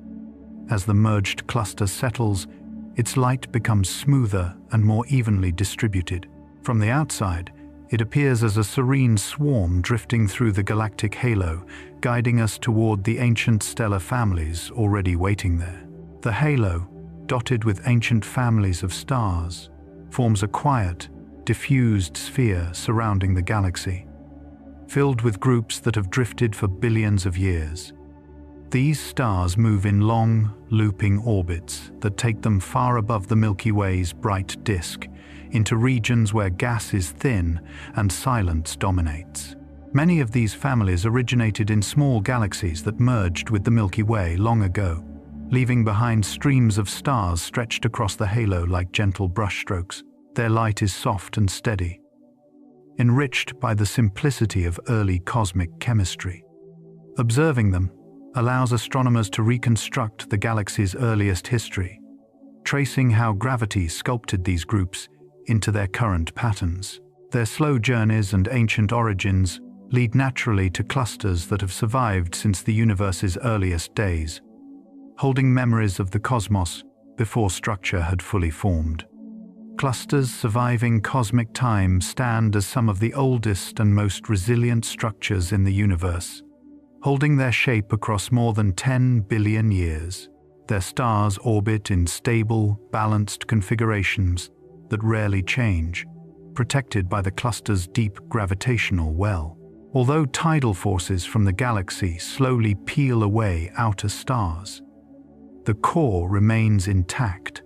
As the merged cluster settles, its light becomes smoother and more evenly distributed. From the outside, it appears as a serene swarm drifting through the galactic halo, guiding us toward the ancient stellar families already waiting there. The halo, dotted with ancient families of stars, forms a quiet, diffused sphere surrounding the galaxy, filled with groups that have drifted for billions of years. These stars move in long, looping orbits that take them far above the Milky Way's bright disk, into regions where gas is thin and silence dominates. Many of these families originated in small galaxies that merged with the Milky Way long ago, leaving behind streams of stars stretched across the halo like gentle brushstrokes. Their light is soft and steady, enriched by the simplicity of early cosmic chemistry. Observing them allows astronomers to reconstruct the galaxy's earliest history, tracing how gravity sculpted these groups into their current patterns. Their slow journeys and ancient origins lead naturally to clusters that have survived since the universe's earliest days, holding memories of the cosmos before structure had fully formed. Clusters surviving cosmic time stand as some of the oldest and most resilient structures in the universe, holding their shape across more than 10 billion years. Their stars orbit in stable, balanced configurations that rarely change, protected by the cluster's deep gravitational well. Although tidal forces from the galaxy slowly peel away outer stars, the core remains intact,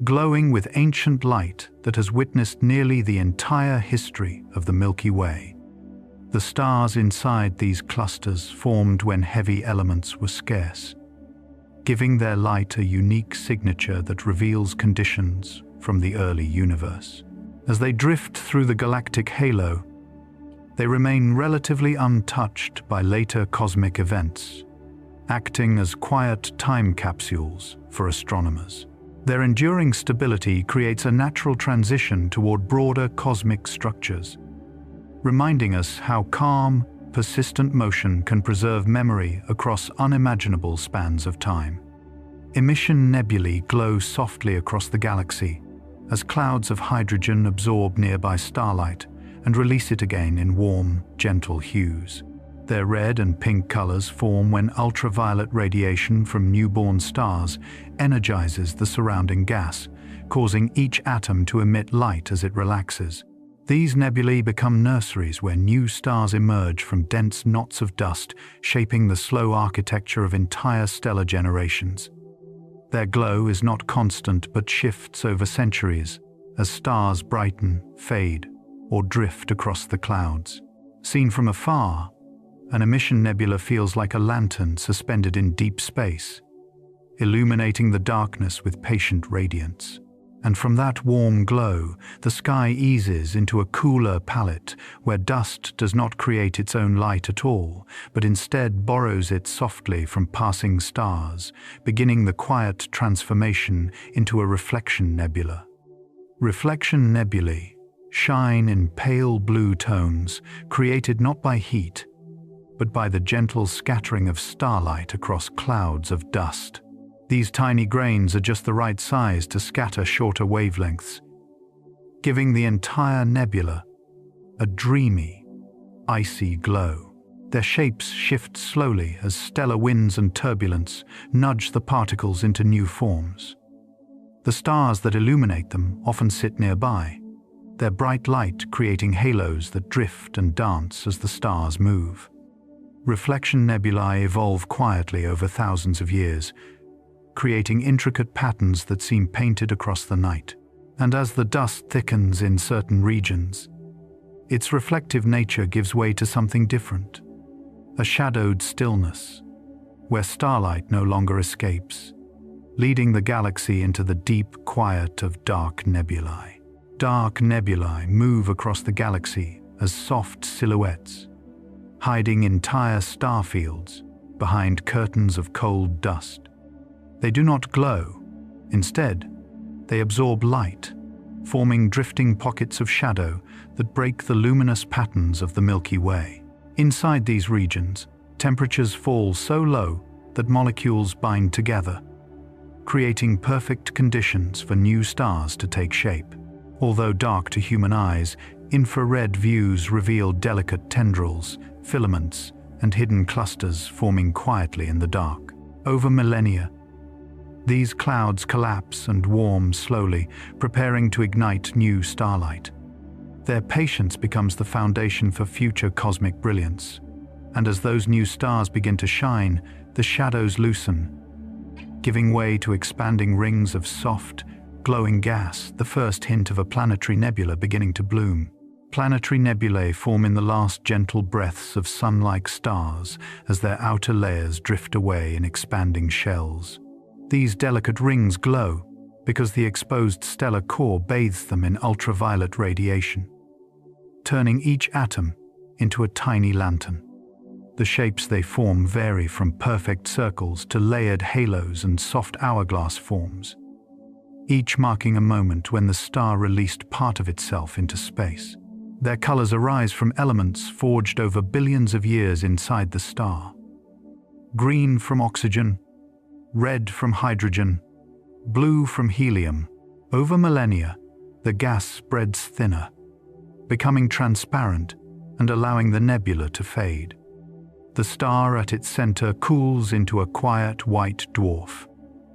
glowing with ancient light that has witnessed nearly the entire history of the Milky Way. The stars inside these clusters formed when heavy elements were scarce, giving their light a unique signature that reveals conditions from the early universe. As they drift through the galactic halo, they remain relatively untouched by later cosmic events, acting as quiet time capsules for astronomers. Their enduring stability creates a natural transition toward broader cosmic structures, reminding us how calm, persistent motion can preserve memory across unimaginable spans of time. Emission nebulae glow softly across the galaxy as clouds of hydrogen absorb nearby starlight and release it again in warm, gentle hues. Their red and pink colors form when ultraviolet radiation from newborn stars energizes the surrounding gas, causing each atom to emit light as it relaxes. These nebulae become nurseries where new stars emerge from dense knots of dust, shaping the slow architecture of entire stellar generations. Their glow is not constant but shifts over centuries as stars brighten, fade, or drift across the clouds. Seen from afar, an emission nebula feels like a lantern suspended in deep space, illuminating the darkness with patient radiance. And from that warm glow, the sky eases into a cooler palette where dust does not create its own light at all, but instead borrows it softly from passing stars, beginning the quiet transformation into a reflection nebula. Reflection nebulae shine in pale blue tones, created not by heat, but by the gentle scattering of starlight across clouds of dust. These tiny grains are just the right size to scatter shorter wavelengths, giving the entire nebula a dreamy, icy glow. Their shapes shift slowly as stellar winds and turbulence nudge the particles into new forms. The stars that illuminate them often sit nearby, their bright light creating halos that drift and dance as the stars move. Reflection nebulae evolve quietly over thousands of years, creating intricate patterns that seem painted across the night. And as the dust thickens in certain regions, its reflective nature gives way to something different, a shadowed stillness, where starlight no longer escapes, leading the galaxy into the deep quiet of dark nebulae. Dark nebulae move across the galaxy as soft silhouettes, hiding entire star fields behind curtains of cold dust. They do not glow. Instead, they absorb light, forming drifting pockets of shadow that break the luminous patterns of the Milky Way. Inside these regions, temperatures fall so low that molecules bind together, creating perfect conditions for new stars to take shape. Although dark to human eyes, infrared views reveal delicate tendrils, filaments, and hidden clusters forming quietly in the dark. Over millennia, these clouds collapse and warm slowly, preparing to ignite new starlight. Their patience becomes the foundation for future cosmic brilliance. And as those new stars begin to shine, the shadows loosen, giving way to expanding rings of soft, glowing gas, the first hint of a planetary nebula beginning to bloom. Planetary nebulae form in the last gentle breaths of sun-like stars as their outer layers drift away in expanding shells. These delicate rings glow because the exposed stellar core bathes them in ultraviolet radiation, turning each atom into a tiny lantern. The shapes they form vary from perfect circles to layered halos and soft hourglass forms, each marking a moment when the star released part of itself into space. Their colors arise from elements forged over billions of years inside the star. Green from oxygen, red from hydrogen, blue from helium. Over millennia, the gas spreads thinner, becoming transparent and allowing the nebula to fade. The star at its center cools into a quiet white dwarf,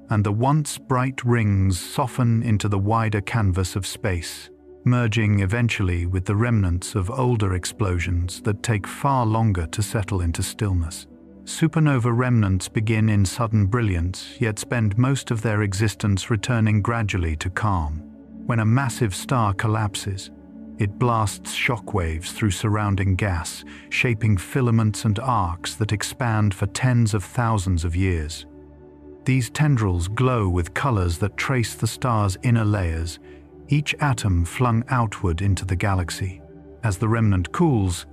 and the once bright rings soften into the wider canvas of space, merging eventually with the remnants of older explosions that take far longer to settle into stillness. Supernova remnants begin in sudden brilliance, yet spend most of their existence returning gradually to calm. When a massive star collapses, it blasts shockwaves through surrounding gas, shaping filaments and arcs that expand for tens of thousands of years. These tendrils glow with colors that trace the star's inner layers, each atom flung outward into the galaxy. As the remnant cools,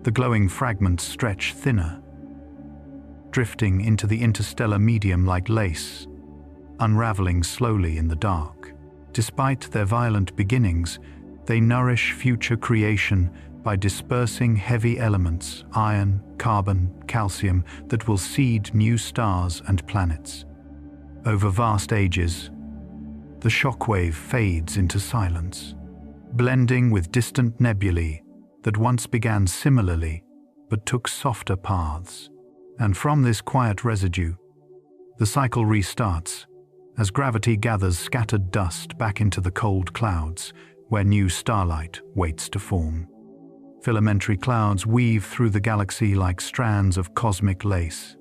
the glowing fragments stretch thinner, drifting into the interstellar medium like lace, unraveling slowly in the dark. Despite their violent beginnings, they nourish future creation by dispersing heavy elements, iron, carbon, calcium, that will seed new stars and planets. Over vast ages, the shockwave fades into silence, blending with distant nebulae that once began similarly but took softer paths. And from this quiet residue, the cycle restarts as gravity gathers scattered dust back into the cold clouds, where new starlight waits to form. Filamentary clouds weave through the galaxy like strands of cosmic lace,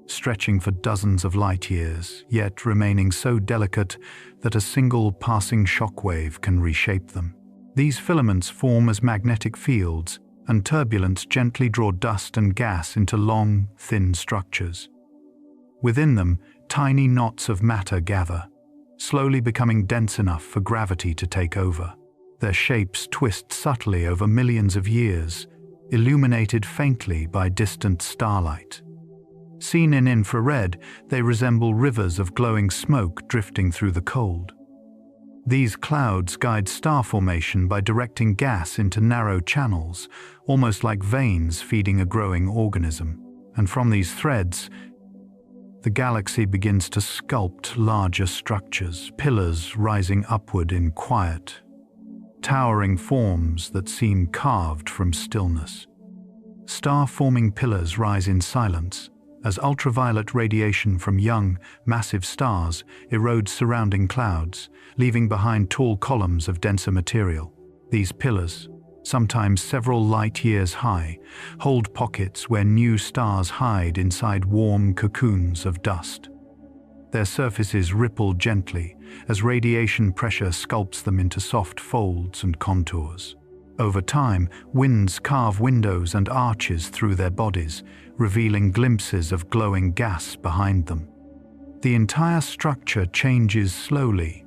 stretching for dozens of light years, yet remaining so delicate that a single passing shockwave can reshape them. These filaments form as magnetic fields, and turbulence gently draw dust and gas into long, thin structures. Within them, tiny knots of matter gather, slowly becoming dense enough for gravity to take over. Their shapes twist subtly over millions of years, illuminated faintly by distant starlight. Seen in infrared, they resemble rivers of glowing smoke drifting through the cold. These clouds guide star formation by directing gas into narrow channels, almost like veins feeding a growing organism. And from these threads, the galaxy begins to sculpt larger structures, pillars rising upward in quiet, towering forms that seem carved from stillness. Star-forming pillars rise in silence, as ultraviolet radiation from young, massive stars erodes surrounding clouds, leaving behind tall columns of denser material. These pillars, sometimes several light-years high, hold pockets where new stars hide inside warm cocoons of dust. Their surfaces ripple gently as radiation pressure sculpts them into soft folds and contours. Over time, winds carve windows and arches through their bodies, revealing glimpses of glowing gas behind them. The entire structure changes slowly,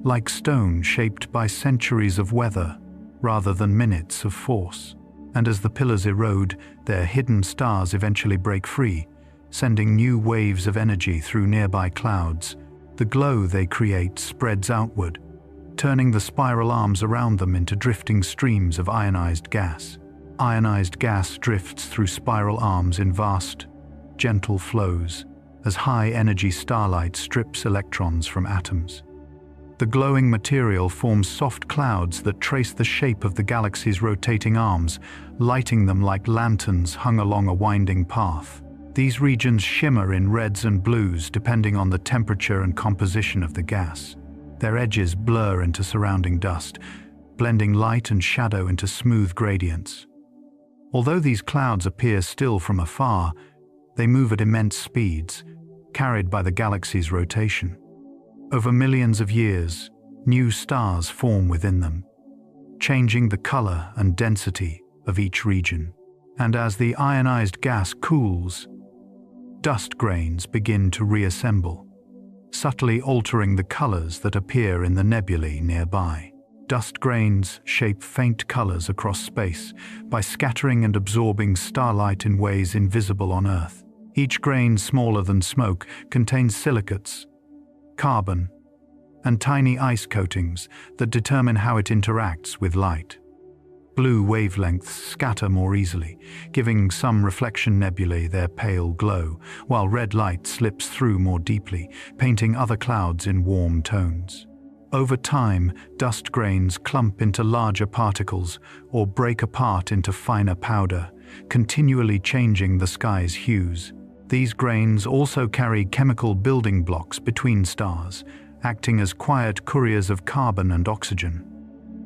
like stone shaped by centuries of weather rather than minutes of force. And as the pillars erode, their hidden stars eventually break free, sending new waves of energy through nearby clouds. The glow they create spreads outward, turning the spiral arms around them into drifting streams of ionized gas. Ionized gas drifts through spiral arms in vast, gentle flows, as high-energy starlight strips electrons from atoms. The glowing material forms soft clouds that trace the shape of the galaxy's rotating arms, lighting them like lanterns hung along a winding path. These regions shimmer in reds and blues depending on the temperature and composition of the gas. Their edges blur into surrounding dust, blending light and shadow into smooth gradients. Although these clouds appear still from afar, they move at immense speeds, carried by the galaxy's rotation. Over millions of years, new stars form within them, changing the color and density of each region. And as the ionized gas cools, dust grains begin to reassemble, subtly altering the colors that appear in the nebulae nearby. Dust grains shape faint colors across space by scattering and absorbing starlight in ways invisible on Earth. Each grain, smaller than smoke, contains silicates, carbon, and tiny ice coatings that determine how it interacts with light. Blue wavelengths scatter more easily, giving some reflection nebulae their pale glow, while red light slips through more deeply, painting other clouds in warm tones. Over time, dust grains clump into larger particles or break apart into finer powder, continually changing the sky's hues. These grains also carry chemical building blocks between stars, acting as quiet couriers of carbon and oxygen.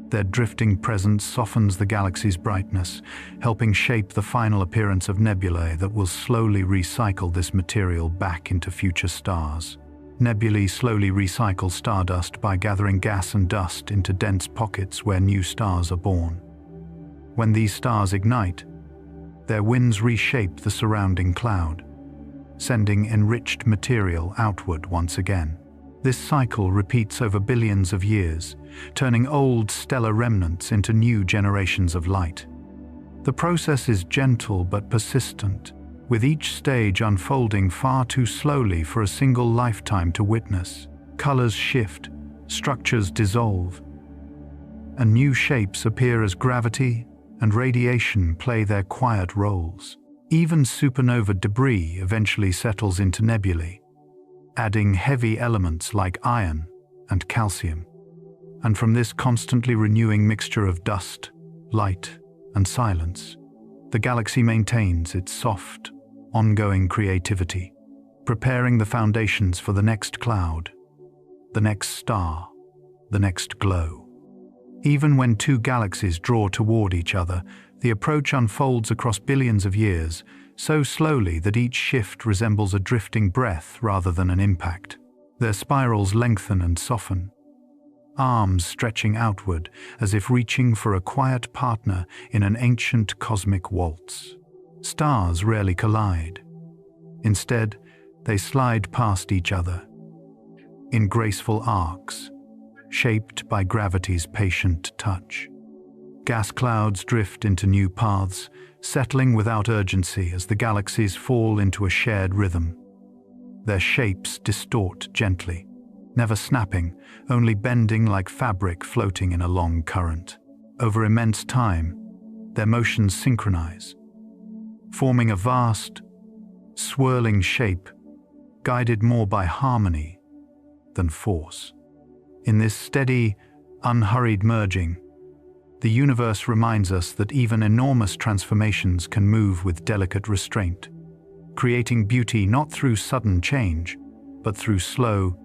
Their drifting presence softens the galaxy's brightness, helping shape the final appearance of nebulae that will slowly recycle this material back into future stars. Nebulae slowly recycle stardust by gathering gas and dust into dense pockets where new stars are born. When these stars ignite, their winds reshape the surrounding cloud, sending enriched material outward once again. This cycle repeats over billions of years, turning old stellar remnants into new generations of light. The process is gentle but persistent, with each stage unfolding far too slowly for a single lifetime to witness. Colors shift, structures dissolve, and new shapes appear as gravity and radiation play their quiet roles. Even supernova debris eventually settles into nebulae, adding heavy elements like iron and calcium. And from this constantly renewing mixture of dust, light, and silence, the galaxy maintains its soft, ongoing creativity, preparing the foundations for the next cloud, the next star, the next glow. Even when two galaxies draw toward each other, the approach unfolds across billions of years, so slowly that each shift resembles a drifting breath rather than an impact. Their spirals lengthen and soften, arms stretching outward as if reaching for a quiet partner in an ancient cosmic waltz. Stars rarely collide. Instead, they slide past each other in graceful arcs, shaped by gravity's patient touch. Gas clouds drift into new paths, settling without urgency as the galaxies fall into a shared rhythm. Their shapes distort gently, never snapping, only bending like fabric floating in a long current. Over immense time, their motions synchronize, forming a vast, swirling shape guided more by harmony than force. In this steady, unhurried merging, the universe reminds us that even enormous transformations can move with delicate restraint, creating beauty not through sudden change, but through slow,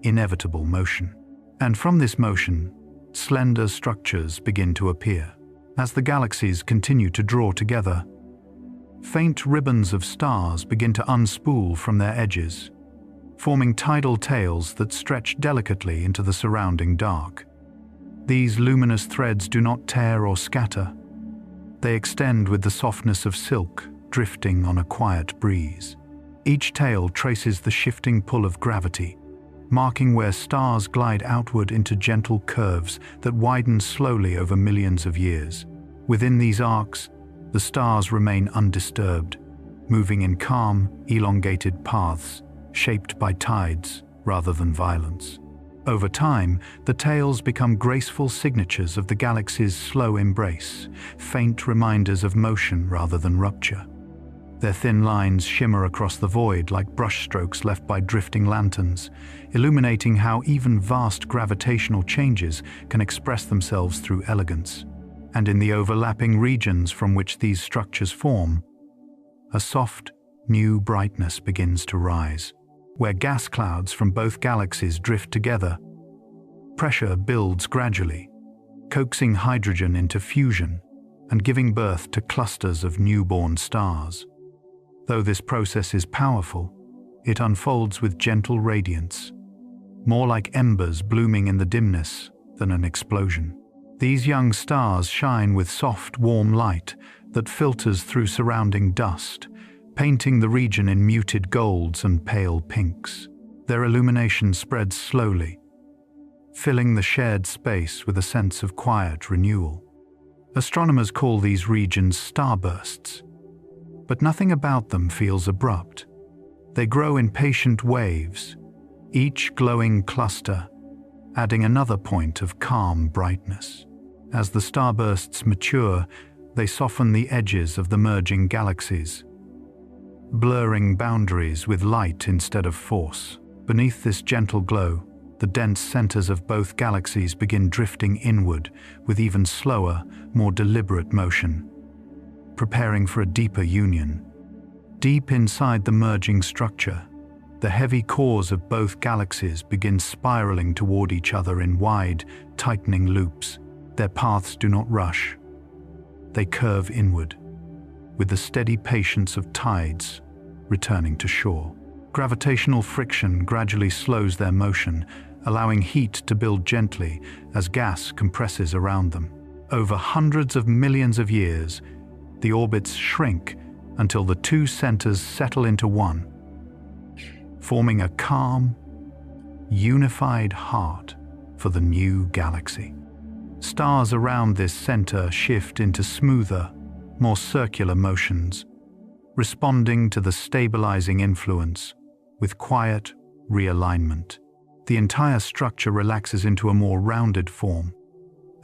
inevitable motion. And from this motion, slender structures begin to appear. As the galaxies continue to draw together, faint ribbons of stars begin to unspool from their edges, forming tidal tails that stretch delicately into the surrounding dark. These luminous threads do not tear or scatter. They extend with the softness of silk, drifting on a quiet breeze. Each tail traces the shifting pull of gravity, marking where stars glide outward into gentle curves that widen slowly over millions of years. Within these arcs, the stars remain undisturbed, moving in calm, elongated paths, shaped by tides rather than violence. Over time, the tails become graceful signatures of the galaxy's slow embrace, faint reminders of motion rather than rupture. Their thin lines shimmer across the void like brushstrokes left by drifting lanterns, illuminating how even vast gravitational changes can express themselves through elegance. And in the overlapping regions from which these structures form, a soft, new brightness begins to rise. Where gas clouds from both galaxies drift together, pressure builds gradually, coaxing hydrogen into fusion and giving birth to clusters of newborn stars. Though this process is powerful, it unfolds with gentle radiance, more like embers blooming in the dimness than an explosion. These young stars shine with soft, warm light that filters through surrounding dust, painting the region in muted golds and pale pinks. Their illumination spreads slowly, filling the shared space with a sense of quiet renewal. Astronomers call these regions starbursts, but nothing about them feels abrupt. They grow in patient waves, each glowing cluster adding another point of calm brightness. As the starbursts mature, they soften the edges of the merging galaxies, blurring boundaries with light instead of force. Beneath this gentle glow, the dense centers of both galaxies begin drifting inward with even slower, more deliberate motion, preparing for a deeper union. Deep inside the merging structure, the heavy cores of both galaxies begin spiraling toward each other in wide, tightening loops. Their paths do not rush. They curve inward, with the steady patience of tides returning to shore. Gravitational friction gradually slows their motion, allowing heat to build gently as gas compresses around them. Over hundreds of millions of years, the orbits shrink until the two centers settle into one, forming a calm, unified heart for the new galaxy. Stars around this center shift into smoother, more circular motions, responding to the stabilizing influence with quiet realignment. The entire structure relaxes into a more rounded form,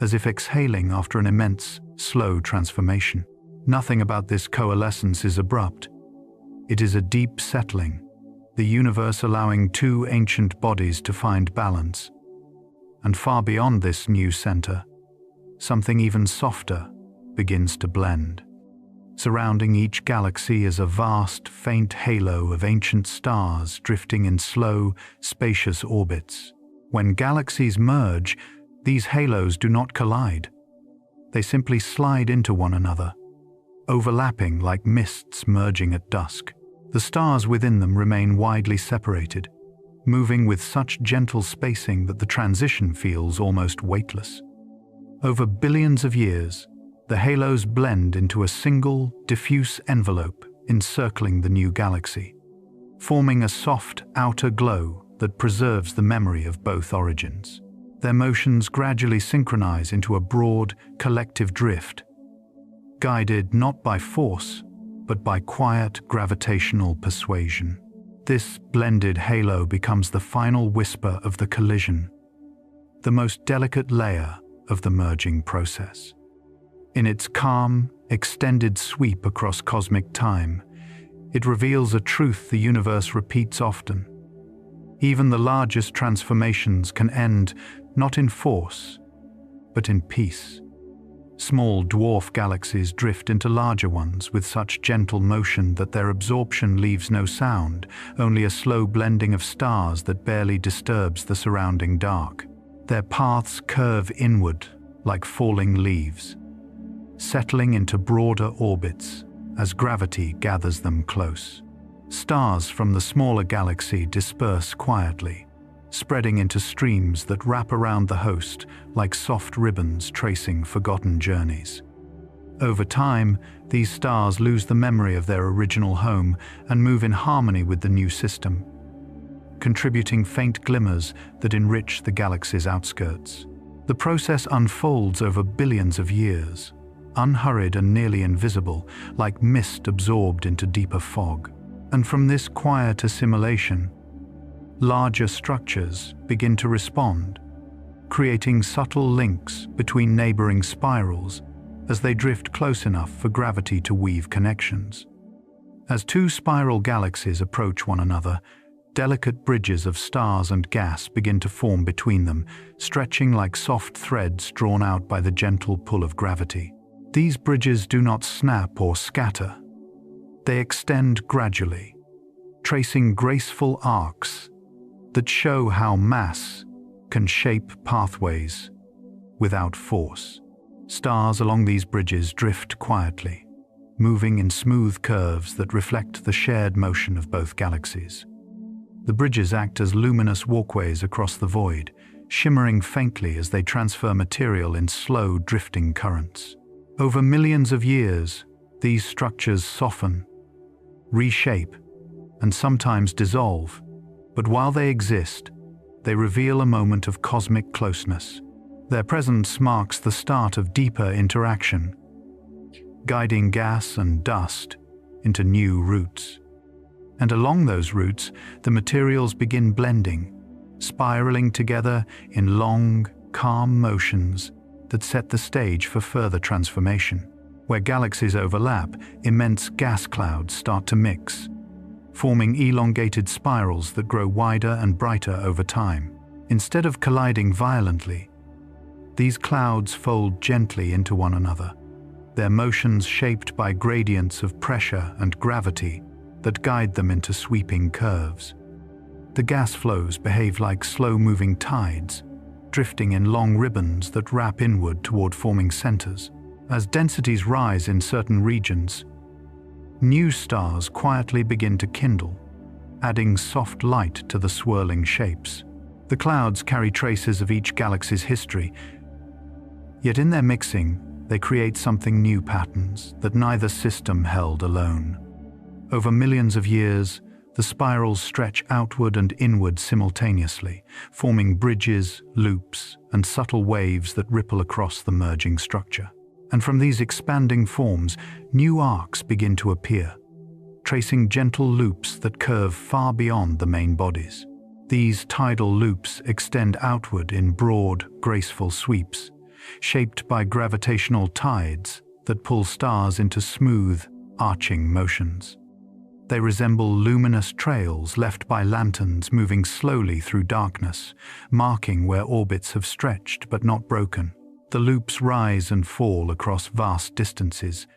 as if exhaling after an immense, slow transformation. Nothing about this coalescence is abrupt. It is a deep settling, the universe allowing two ancient bodies to find balance. And far beyond this new center, something even softer begins to blend. Surrounding each galaxy is a vast, faint halo of ancient stars drifting in slow, spacious orbits. When galaxies merge, These halos do not collide. They simply slide into one another, overlapping like mists merging at dusk. The stars within them remain widely separated, moving with such gentle spacing that the transition feels almost weightless. Over billions of years, the halos blend into a single, diffuse envelope encircling the new galaxy, forming a soft outer glow that preserves the memory of both origins. Their motions gradually synchronize into a broad, collective drift, guided not by force, but by quiet gravitational persuasion. This blended halo becomes the final whisper of the collision, the most delicate layer of the merging process. In its calm, extended sweep across cosmic time, it reveals a truth the universe repeats often. Even the largest transformations can end not in force, but in peace. Small dwarf galaxies drift into larger ones with such gentle motion that their absorption leaves no sound, only a slow blending of stars that barely disturbs the surrounding dark. Their paths curve inward like falling leaves, settling into broader orbits as gravity gathers them close. Stars from the smaller galaxy disperse quietly, spreading into streams that wrap around the host like soft ribbons tracing forgotten journeys. Over time, these stars lose the memory of their original home and move in harmony with the new system, contributing faint glimmers that enrich the galaxy's outskirts. The process unfolds over billions of years, unhurried and nearly invisible, like mist absorbed into deeper fog. And from this quiet assimilation, larger structures begin to respond, creating subtle links between neighboring spirals as they drift close enough for gravity to weave connections. As two spiral galaxies approach one another, delicate bridges of stars and gas begin to form between them, stretching like soft threads drawn out by the gentle pull of gravity. These bridges do not snap or scatter. They extend gradually, tracing graceful arcs that show how mass can shape pathways without force. Stars along these bridges drift quietly, moving in smooth curves that reflect the shared motion of both galaxies. The bridges act as luminous walkways across the void, shimmering faintly as they transfer material in slow, drifting currents. Over millions of years, these structures soften, reshape, and sometimes dissolve, but while they exist, they reveal a moment of cosmic closeness. Their presence marks the start of deeper interaction, guiding gas and dust into new routes. And along those routes, the materials begin blending, spiraling together in long, calm motions that set the stage for further transformation. Where galaxies overlap, immense gas clouds start to mix, forming elongated spirals that grow wider and brighter over time. Instead of colliding violently, these clouds fold gently into one another, their motions shaped by gradients of pressure and gravity that guide them into sweeping curves. The gas flows behave like slow-moving tides, drifting in long ribbons that wrap inward toward forming centers. As densities rise in certain regions, new stars quietly begin to kindle, adding soft light to the swirling shapes. The clouds carry traces of each galaxy's history, yet in their mixing, they create something new: patterns that neither system held alone. Over millions of years, the spirals stretch outward and inward simultaneously, forming bridges, loops, and subtle waves that ripple across the merging structure. And from these expanding forms, new arcs begin to appear, tracing gentle loops that curve far beyond the main bodies. These tidal loops extend outward in broad, graceful sweeps, shaped by gravitational tides that pull stars into smooth, arching motions. They resemble luminous trails left by lanterns moving slowly through darkness, marking where orbits have stretched but not broken. The loops rise and fall across vast distances,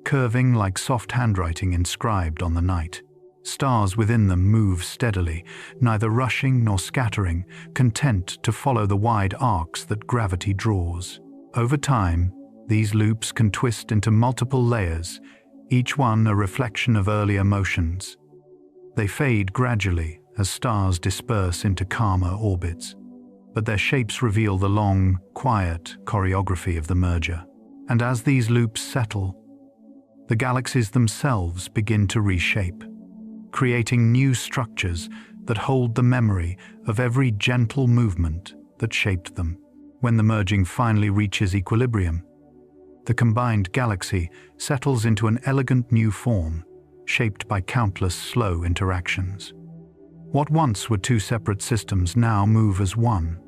curving like soft handwriting inscribed on the night. Stars within them move steadily, neither rushing nor scattering, content to follow the wide arcs that gravity draws. Over time, these loops can twist into multiple layers, each one a reflection of earlier motions. They fade gradually as stars disperse into calmer orbits, but their shapes reveal the long, quiet choreography of the merger. And as these loops settle, the galaxies themselves begin to reshape, creating new structures that hold the memory of every gentle movement that shaped them. When the merging finally reaches equilibrium, the combined galaxy settles into an elegant new form, shaped by countless slow interactions. What once were two separate systems now move as one,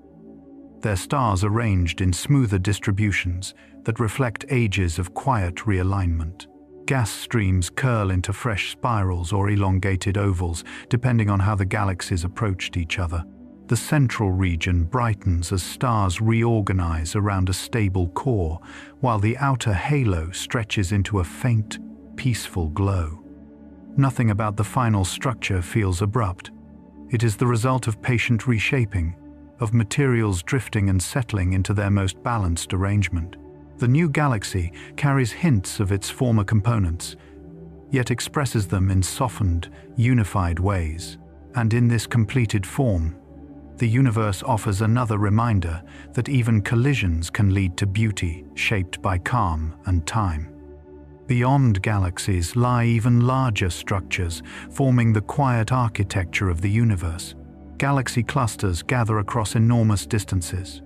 their stars arranged in smoother distributions that reflect ages of quiet realignment. Gas streams curl into fresh spirals or elongated ovals, depending on how the galaxies approached each other. The central region brightens as stars reorganize around a stable core, while the outer halo stretches into a faint, peaceful glow. Nothing about the final structure feels abrupt. It is the result of patient reshaping, of materials drifting and settling into their most balanced arrangement. The new galaxy carries hints of its former components, yet expresses them in softened, unified ways. And in this completed form, the universe offers another reminder that even collisions can lead to beauty shaped by calm and time. Beyond galaxies lie even larger structures, forming the quiet architecture of the universe. Galaxy clusters gather across enormous distances,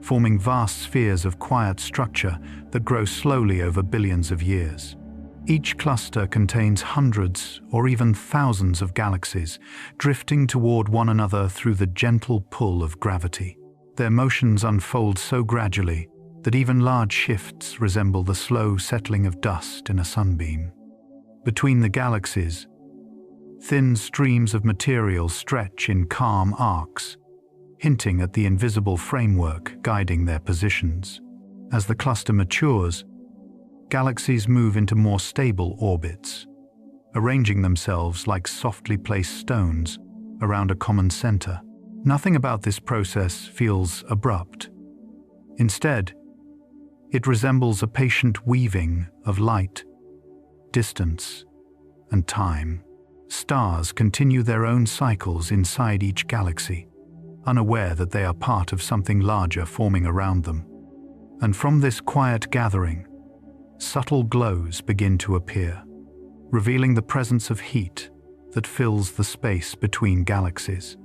forming vast spheres of quiet structure that grow slowly over billions of years. Each cluster contains hundreds or even thousands of galaxies, drifting toward one another through the gentle pull of gravity. Their motions unfold so gradually that even large shifts resemble the slow settling of dust in a sunbeam. Between the galaxies, thin streams of material stretch in calm arcs, hinting at the invisible framework guiding their positions. As the cluster matures, galaxies move into more stable orbits, arranging themselves like softly placed stones around a common center. Nothing about this process feels abrupt. Instead, it resembles a patient weaving of light, distance, and time. Stars continue their own cycles inside each galaxy, unaware that they are part of something larger forming around them. And from this quiet gathering, subtle glows begin to appear, revealing the presence of heat that fills the space between galaxies.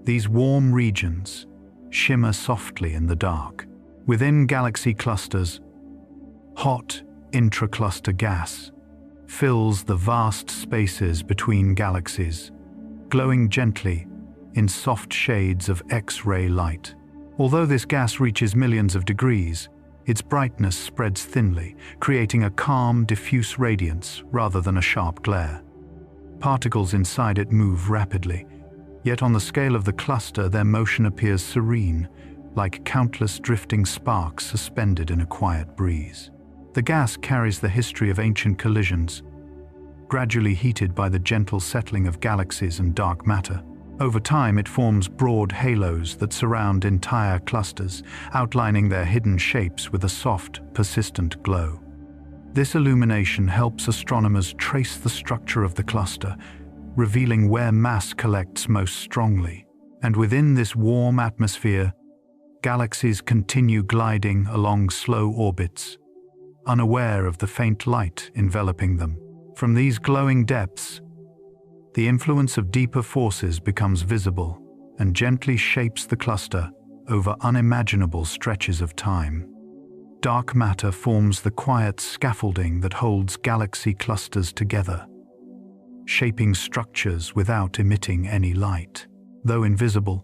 These warm regions shimmer softly in the dark. Within galaxy clusters, hot intracluster gas fills the vast spaces between galaxies, glowing gently in soft shades of X-ray light. Although this gas reaches millions of degrees, its brightness spreads thinly, creating a calm, diffuse radiance rather than a sharp glare. Particles inside it move rapidly, yet on the scale of the cluster their motion appears serene, like countless drifting sparks suspended in a quiet breeze. The gas carries the history of ancient collisions, gradually heated by the gentle settling of galaxies and dark matter. Over time, it forms broad halos that surround entire clusters, outlining their hidden shapes with a soft, persistent glow. This illumination helps astronomers trace the structure of the cluster, revealing where mass collects most strongly. And within this warm atmosphere, galaxies continue gliding along slow orbits, unaware of the faint light enveloping them. From these glowing depths, the influence of deeper forces becomes visible and gently shapes the cluster over unimaginable stretches of time. Dark matter forms the quiet scaffolding that holds galaxy clusters together, shaping structures without emitting any light. Though invisible,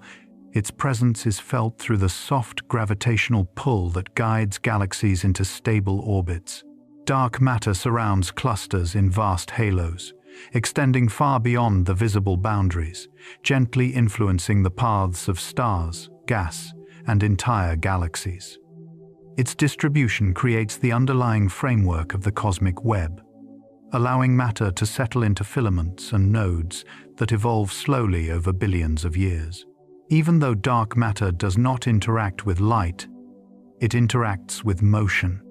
its presence is felt through the soft gravitational pull that guides galaxies into stable orbits. Dark matter surrounds clusters in vast halos, extending far beyond the visible boundaries, gently influencing the paths of stars, gas, and entire galaxies. Its distribution creates the underlying framework of the cosmic web, allowing matter to settle into filaments and nodes that evolve slowly over billions of years. Even though dark matter does not interact with light, it interacts with motion,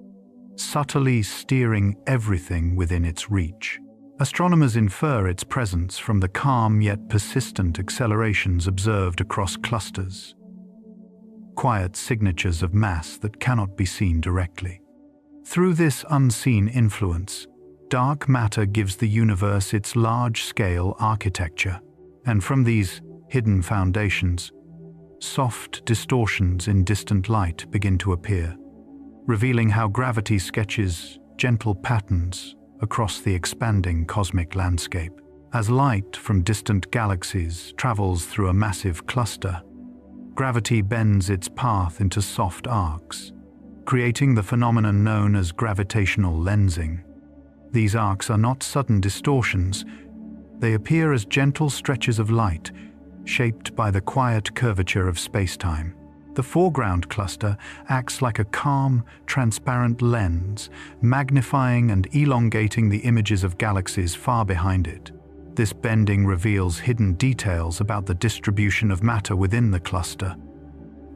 subtly steering everything within its reach. Astronomers infer its presence from the calm yet persistent accelerations observed across clusters, quiet signatures of mass that cannot be seen directly. Through this unseen influence, dark matter gives the universe its large-scale architecture, and from these hidden foundations, soft distortions in distant light begin to appear, revealing how gravity sketches gentle patterns across the expanding cosmic landscape. As light from distant galaxies travels through a massive cluster, gravity bends its path into soft arcs, creating the phenomenon known as gravitational lensing. These arcs are not sudden distortions. They appear as gentle stretches of light, shaped by the quiet curvature of space-time. The foreground cluster acts like a calm, transparent lens, magnifying and elongating the images of galaxies far behind it. This bending reveals hidden details about the distribution of matter within the cluster,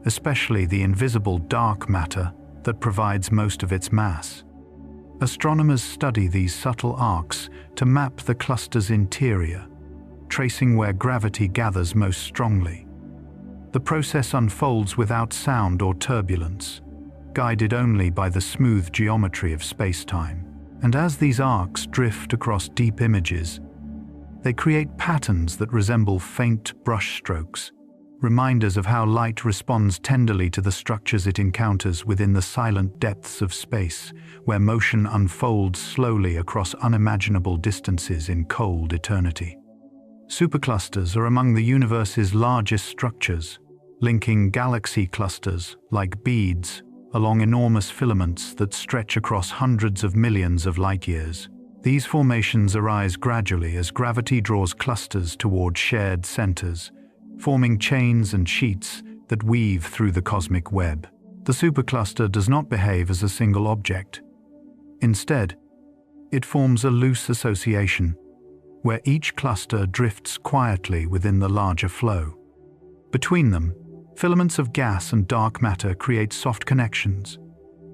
especially the invisible dark matter that provides most of its mass. Astronomers study these subtle arcs to map the cluster's interior, tracing where gravity gathers most strongly. The process unfolds without sound or turbulence, guided only by the smooth geometry of space-time. And as these arcs drift across deep images, they create patterns that resemble faint brushstrokes, reminders of how light responds tenderly to the structures it encounters within the silent depths of space, where motion unfolds slowly across unimaginable distances in cold eternity. Superclusters are among the universe's largest structures, linking galaxy clusters like beads along enormous filaments that stretch across hundreds of millions of light-years. These formations arise gradually as gravity draws clusters toward shared centers, forming chains and sheets that weave through the cosmic web. The supercluster does not behave as a single object. Instead, it forms a loose association, where each cluster drifts quietly within the larger flow. Between them, filaments of gas and dark matter create soft connections,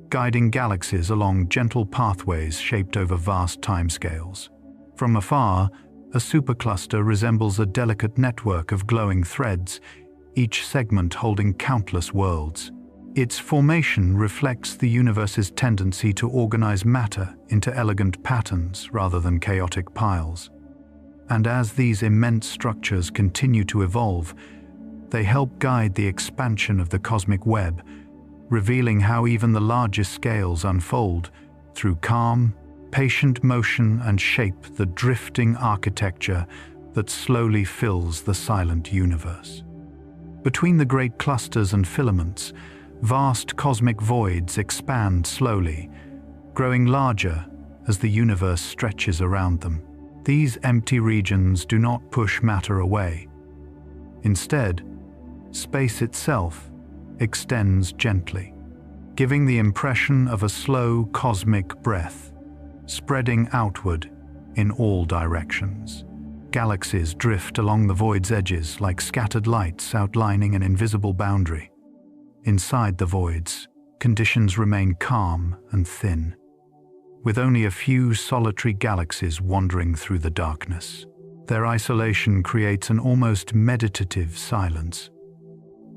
guiding galaxies along gentle pathways shaped over vast timescales. From afar, a supercluster resembles a delicate network of glowing threads, each segment holding countless worlds. Its formation reflects the universe's tendency to organize matter into elegant patterns rather than chaotic piles. And as these immense structures continue to evolve, they help guide the expansion of the cosmic web, revealing how even the largest scales unfold through calm, patient motion and shape the drifting architecture that slowly fills the silent universe. Between the great clusters and filaments, vast cosmic voids expand slowly, growing larger as the universe stretches around them. These empty regions do not push matter away. Instead, space itself extends gently, giving the impression of a slow cosmic breath, spreading outward in all directions. Galaxies drift along the void's edges like scattered lights outlining an invisible boundary. Inside the voids, conditions remain calm and thin, with only a few solitary galaxies wandering through the darkness. Their isolation creates an almost meditative silence,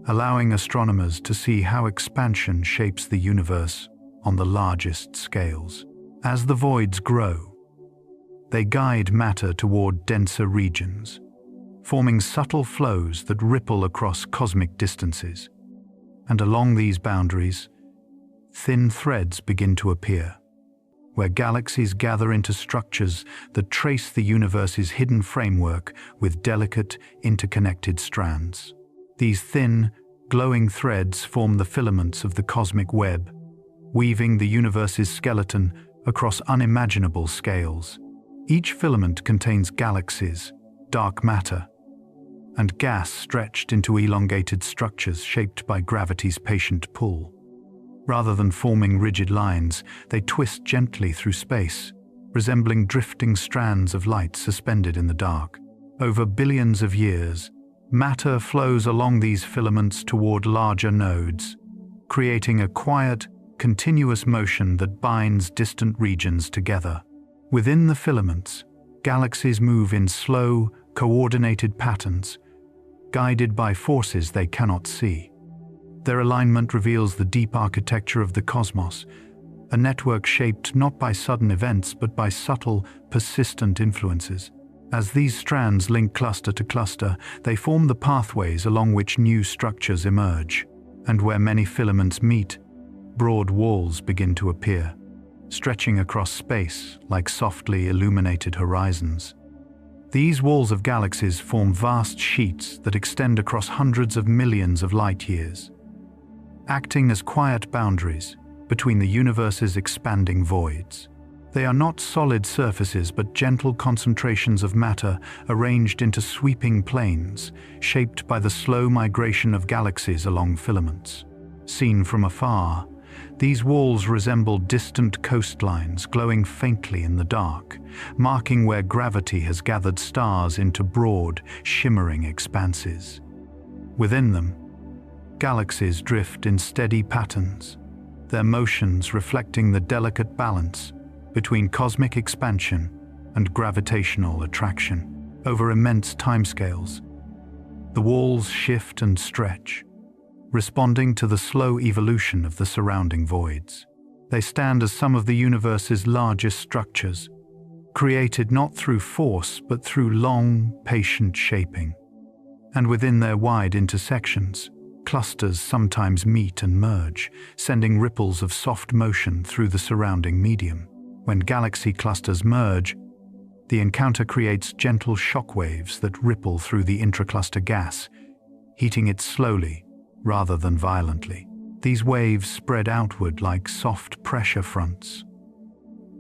allowing astronomers to see how expansion shapes the universe on the largest scales. As the voids grow, they guide matter toward denser regions, forming subtle flows that ripple across cosmic distances. And along these boundaries, thin threads begin to appear, where galaxies gather into structures that trace the universe's hidden framework with delicate, interconnected strands. These thin, glowing threads form the filaments of the cosmic web, weaving the universe's skeleton across unimaginable scales. Each filament contains galaxies, dark matter, and gas stretched into elongated structures shaped by gravity's patient pull. Rather than forming rigid lines, they twist gently through space, resembling drifting strands of light suspended in the dark. Over billions of years, matter flows along these filaments toward larger nodes, creating a quiet, continuous motion that binds distant regions together. Within the filaments, galaxies move in slow, coordinated patterns, guided by forces they cannot see. Their alignment reveals the deep architecture of the cosmos, a network shaped not by sudden events but by subtle, persistent influences. As these strands link cluster to cluster, they form the pathways along which new structures emerge. And where many filaments meet, broad walls begin to appear, stretching across space like softly illuminated horizons. These walls of galaxies form vast sheets that extend across hundreds of millions of light years, acting as quiet boundaries between the universe's expanding voids. They are not solid surfaces but gentle concentrations of matter arranged into sweeping planes, shaped by the slow migration of galaxies along filaments. Seen from afar, these walls resemble distant coastlines glowing faintly in the dark, marking where gravity has gathered stars into broad, shimmering expanses. Within them, galaxies drift in steady patterns, their motions reflecting the delicate balance between cosmic expansion and gravitational attraction. Over immense timescales, the walls shift and stretch, responding to the slow evolution of the surrounding voids. They stand as some of the universe's largest structures, created not through force but through long, patient shaping. And within their wide intersections, clusters sometimes meet and merge, sending ripples of soft motion through the surrounding medium. When galaxy clusters merge, the encounter creates gentle shockwaves that ripple through the intracluster gas, heating it slowly rather than violently. These waves spread outward like soft pressure fronts,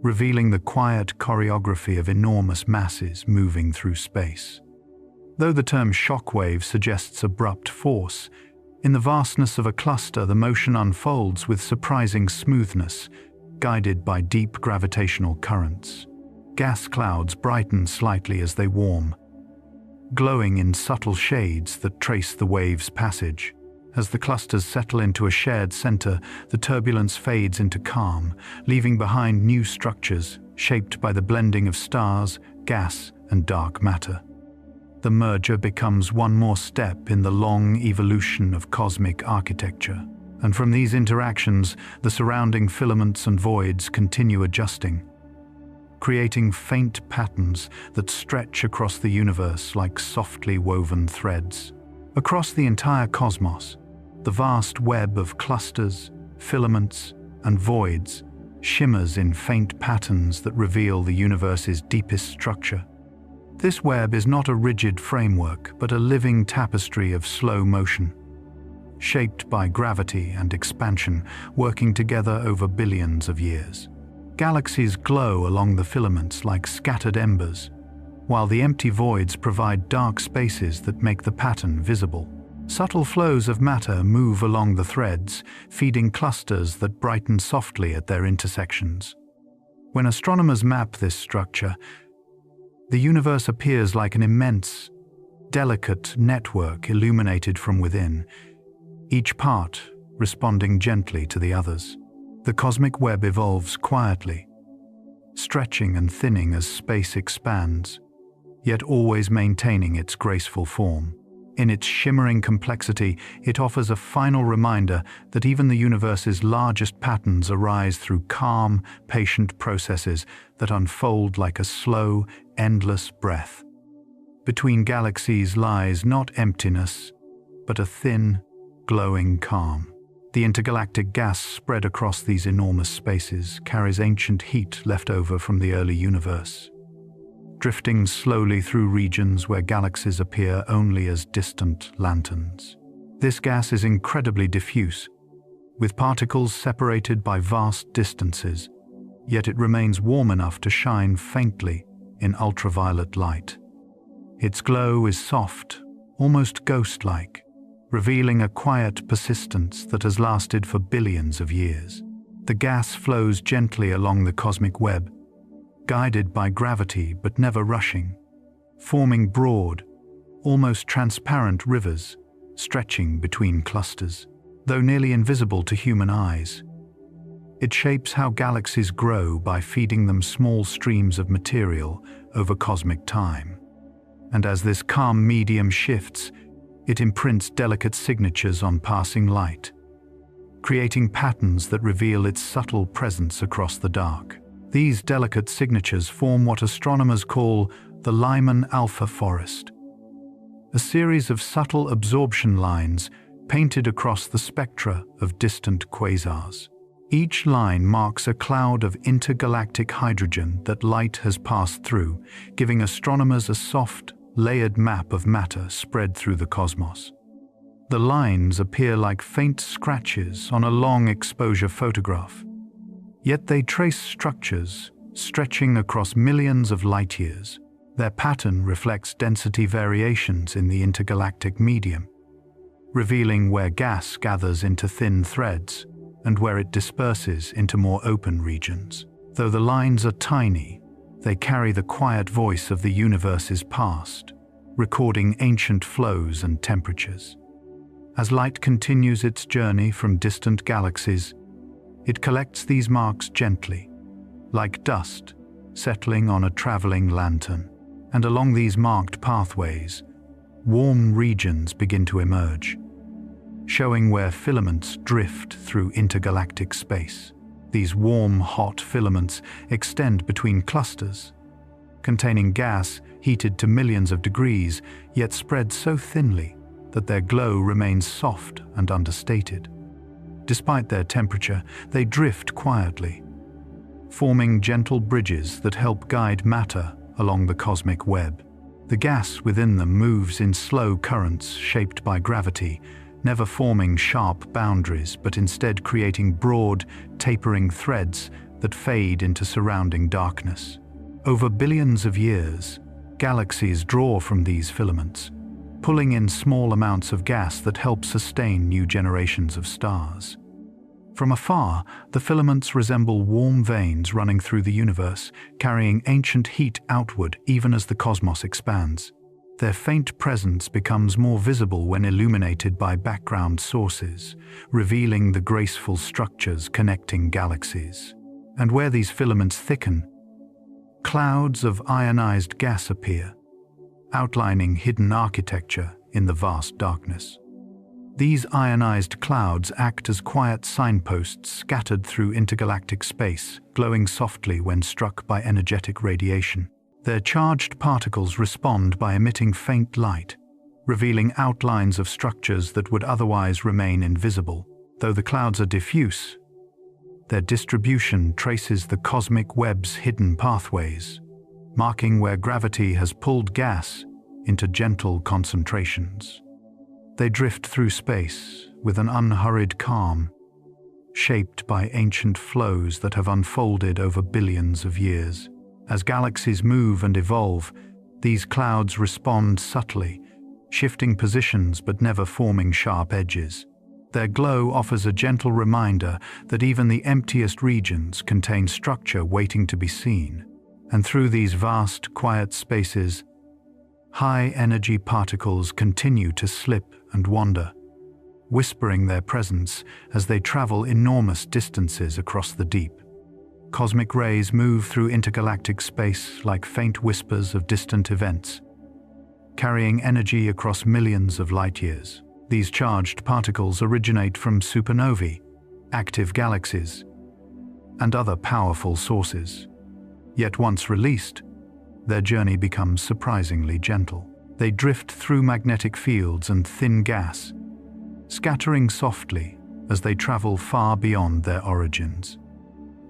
revealing the quiet choreography of enormous masses moving through space. Though the term shockwave suggests abrupt force, in the vastness of a cluster the motion unfolds with surprising smoothness, guided by deep gravitational currents. Gas clouds brighten slightly as they warm, glowing in subtle shades that trace the wave's passage. As the clusters settle into a shared center, the turbulence fades into calm, leaving behind new structures shaped by the blending of stars, gas, and dark matter. The merger becomes one more step in the long evolution of cosmic architecture. And from these interactions, the surrounding filaments and voids continue adjusting, creating faint patterns that stretch across the universe like softly woven threads. Across the entire cosmos, the vast web of clusters, filaments, and voids shimmers in faint patterns that reveal the universe's deepest structure. This web is not a rigid framework, but a living tapestry of slow motion, shaped by gravity and expansion, working together over billions of years. Galaxies glow along the filaments like scattered embers, while the empty voids provide dark spaces that make the pattern visible. Subtle flows of matter move along the threads, feeding clusters that brighten softly at their intersections. When astronomers map this structure, the universe appears like an immense, delicate network illuminated from within, each part responding gently to the others. The cosmic web evolves quietly, stretching and thinning as space expands, yet always maintaining its graceful form. In its shimmering complexity, it offers a final reminder that even the universe's largest patterns arise through calm, patient processes that unfold like a slow, endless breath. Between galaxies lies not emptiness, but a thin, glowing calm. The intergalactic gas spread across these enormous spaces carries ancient heat left over from the early universe, drifting slowly through regions where galaxies appear only as distant lanterns. This gas is incredibly diffuse, with particles separated by vast distances, yet it remains warm enough to shine faintly in ultraviolet light. Its glow is soft, almost ghost-like, revealing a quiet persistence that has lasted for billions of years. The gas flows gently along the cosmic web, guided by gravity but never rushing, forming broad, almost transparent rivers stretching between clusters. Though nearly invisible to human eyes, it shapes how galaxies grow by feeding them small streams of material over cosmic time. And as this calm medium shifts, it imprints delicate signatures on passing light, creating patterns that reveal its subtle presence across the dark. These delicate signatures form what astronomers call the Lyman alpha forest, a series of subtle absorption lines painted across the spectra of distant quasars. Each line marks a cloud of intergalactic hydrogen that light has passed through, giving astronomers a soft, layered map of matter spread through the cosmos. The lines appear like faint scratches on a long exposure photograph, yet they trace structures stretching across millions of light years. Their pattern reflects density variations in the intergalactic medium, revealing where gas gathers into thin threads and where it disperses into more open regions. Though the lines are tiny, they carry the quiet voice of the universe's past, recording ancient flows and temperatures. As light continues its journey from distant galaxies, it collects these marks gently, like dust settling on a traveling lantern. And along these marked pathways, warm regions begin to emerge, showing where filaments drift through intergalactic space. These warm, hot filaments extend between clusters, containing gas heated to millions of degrees, yet spread so thinly that their glow remains soft and understated. Despite their temperature, they drift quietly, forming gentle bridges that help guide matter along the cosmic web. The gas within them moves in slow currents shaped by gravity, never forming sharp boundaries, but instead creating broad, tapering threads that fade into surrounding darkness. Over billions of years, galaxies draw from these filaments, pulling in small amounts of gas that help sustain new generations of stars. From afar, the filaments resemble warm veins running through the universe, carrying ancient heat outward even as the cosmos expands. Their faint presence becomes more visible when illuminated by background sources, revealing the graceful structures connecting galaxies. And where these filaments thicken, clouds of ionized gas appear, outlining hidden architecture in the vast darkness. These ionized clouds act as quiet signposts scattered through intergalactic space, glowing softly when struck by energetic radiation. Their charged particles respond by emitting faint light, revealing outlines of structures that would otherwise remain invisible. Though the clouds are diffuse, their distribution traces the cosmic web's hidden pathways, marking where gravity has pulled gas into gentle concentrations. They drift through space with an unhurried calm, shaped by ancient flows that have unfolded over billions of years. As galaxies move and evolve, these clouds respond subtly, shifting positions but never forming sharp edges. Their glow offers a gentle reminder that even the emptiest regions contain structure waiting to be seen. And through these vast, quiet spaces, high-energy particles continue to slip and wander, whispering their presence as they travel enormous distances across the deep. Cosmic rays move through intergalactic space like faint whispers of distant events, carrying energy across millions of light years. These charged particles originate from supernovae, active galaxies, and other powerful sources. Yet once released, their journey becomes surprisingly gentle. They drift through magnetic fields and thin gas, scattering softly as they travel far beyond their origins.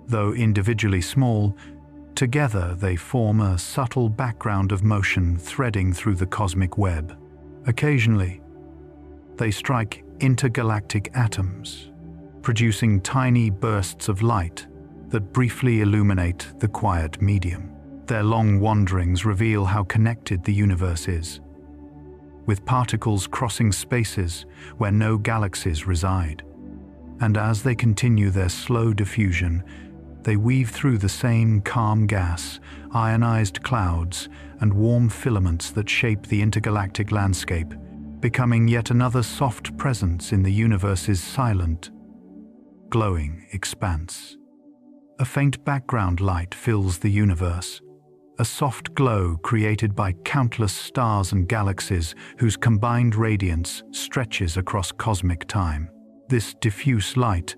Though individually small, together they form a subtle background of motion threading through the cosmic web. Occasionally, they strike intergalactic atoms, producing tiny bursts of light that briefly illuminate the quiet medium. Their long wanderings reveal how connected the universe is, with particles crossing spaces where no galaxies reside. And as they continue their slow diffusion, They weave through the same calm gas, ionized clouds, and warm filaments that shape the intergalactic landscape, becoming yet another soft presence in the universe's silent, glowing expanse. A faint background light fills the universe, a soft glow created by countless stars and galaxies whose combined radiance stretches across cosmic time. This diffuse light,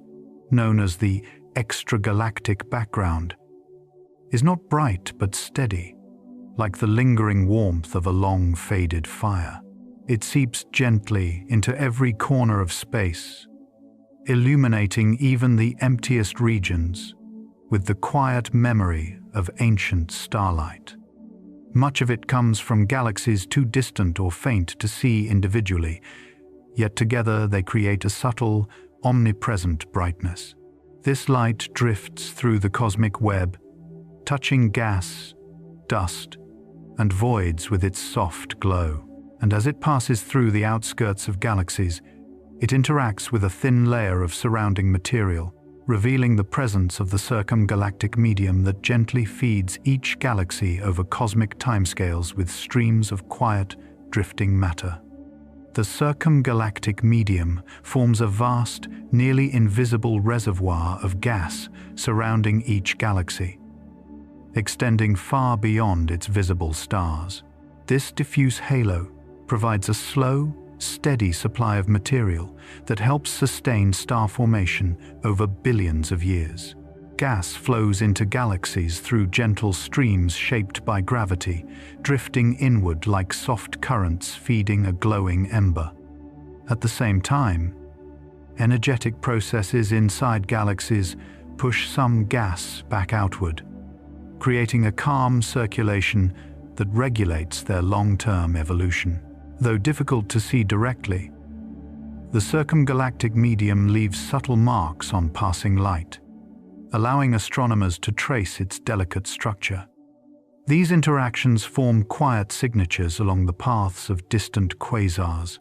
known as the extragalactic background, is not bright but steady, like the lingering warmth of a long faded fire. It seeps gently into every corner of space, illuminating even the emptiest regions with the quiet memory of ancient starlight. Much of it comes from galaxies too distant or faint to see individually, yet together they create a subtle, omnipresent brightness. This light drifts through the cosmic web, touching gas, dust, and voids with its soft glow. And as it passes through the outskirts of galaxies, it interacts with a thin layer of surrounding material, revealing the presence of the circumgalactic medium that gently feeds each galaxy over cosmic timescales with streams of quiet, drifting matter. The circumgalactic medium forms a vast, nearly invisible reservoir of gas surrounding each galaxy, extending far beyond its visible stars. This diffuse halo provides a slow, steady supply of material that helps sustain star formation over billions of years. Gas flows into galaxies through gentle streams shaped by gravity, drifting inward like soft currents feeding a glowing ember. At the same time, energetic processes inside galaxies push some gas back outward, creating a calm circulation that regulates their long-term evolution. Though difficult to see directly, the circumgalactic medium leaves subtle marks on passing light, allowing astronomers to trace its delicate structure. These interactions form quiet signatures along the paths of distant quasars,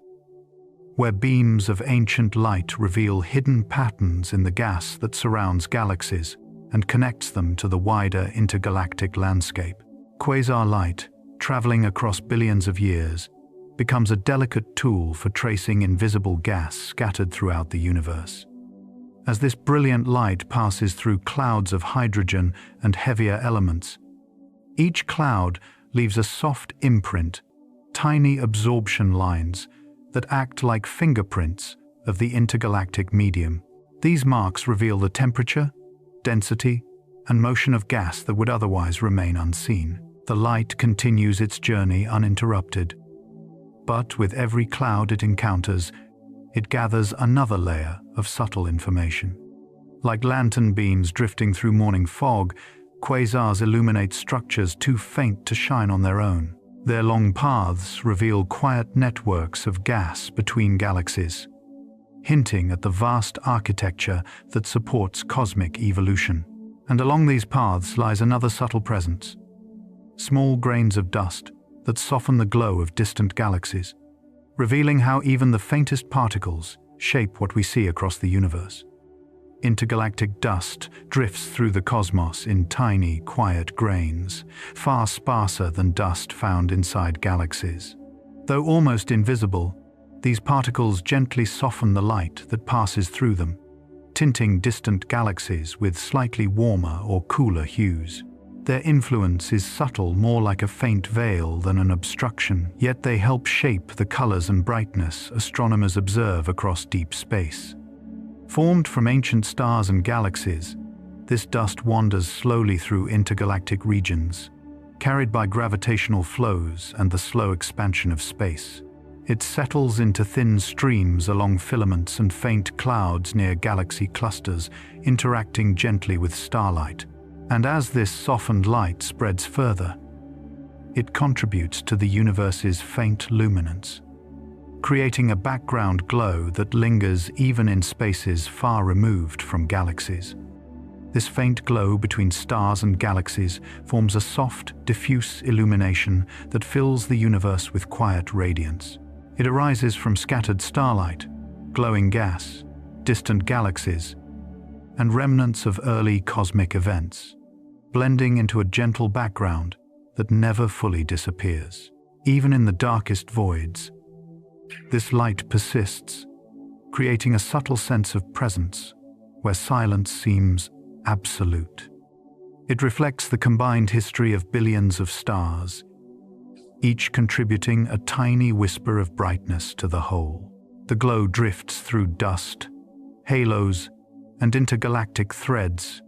where beams of ancient light reveal hidden patterns in the gas that surrounds galaxies and connects them to the wider intergalactic landscape. Quasar light, traveling across billions of years, becomes a delicate tool for tracing invisible gas scattered throughout the universe. As this brilliant light passes through clouds of hydrogen and heavier elements, each cloud leaves a soft imprint, tiny absorption lines that act like fingerprints of the intergalactic medium. These marks reveal the temperature, density, and motion of gas that would otherwise remain unseen. The light continues its journey uninterrupted, but with every cloud it encounters, it gathers another layer of subtle information. Like lantern beams drifting through morning fog, quasars illuminate structures too faint to shine on their own. Their long paths reveal quiet networks of gas between galaxies, hinting at the vast architecture that supports cosmic evolution. And along these paths lies another subtle presence: small grains of dust that soften the glow of distant galaxies, revealing how even the faintest particles shape what we see across the universe. Intergalactic dust drifts through the cosmos in tiny, quiet grains, far sparser than dust found inside galaxies. Though almost invisible, these particles gently soften the light that passes through them, tinting distant galaxies with slightly warmer or cooler hues. Their influence is subtle, more like a faint veil than an obstruction, yet they help shape the colors and brightness astronomers observe across deep space. Formed from ancient stars and galaxies, this dust wanders slowly through intergalactic regions, carried by gravitational flows and the slow expansion of space. It settles into thin streams along filaments and faint clouds near galaxy clusters, interacting gently with starlight. And as this softened light spreads further, it contributes to the universe's faint luminance, creating a background glow that lingers even in spaces far removed from galaxies. This faint glow between stars and galaxies forms a soft, diffuse illumination that fills the universe with quiet radiance. It arises from scattered starlight, glowing gas, distant galaxies, and remnants of early cosmic events, blending into a gentle background that never fully disappears. Even in the darkest voids, this light persists, creating a subtle sense of presence where silence seems absolute. It reflects the combined history of billions of stars, each contributing a tiny whisper of brightness to the whole. The glow drifts through dust, halos, and intergalactic threads,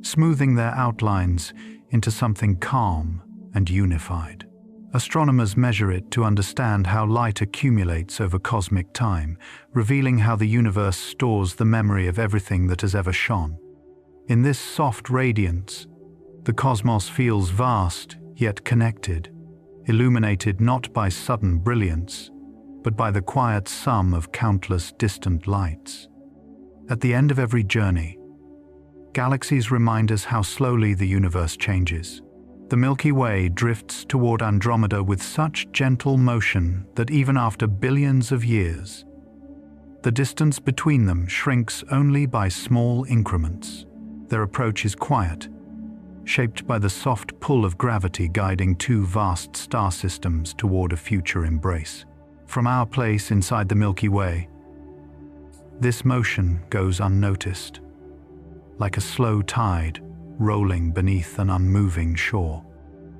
smoothing their outlines into something calm and unified. Astronomers measure it to understand how light accumulates over cosmic time, revealing how the universe stores the memory of everything that has ever shone. In this soft radiance, the cosmos feels vast yet connected, illuminated not by sudden brilliance, but by the quiet sum of countless distant lights. At the end of every journey, galaxies remind us how slowly the universe changes. The Milky Way drifts toward Andromeda with such gentle motion that even after billions of years, the distance between them shrinks only by small increments. Their approach is quiet, shaped by the soft pull of gravity guiding two vast star systems toward a future embrace. From our place inside the Milky Way, this motion goes unnoticed, like a slow tide rolling beneath an unmoving shore.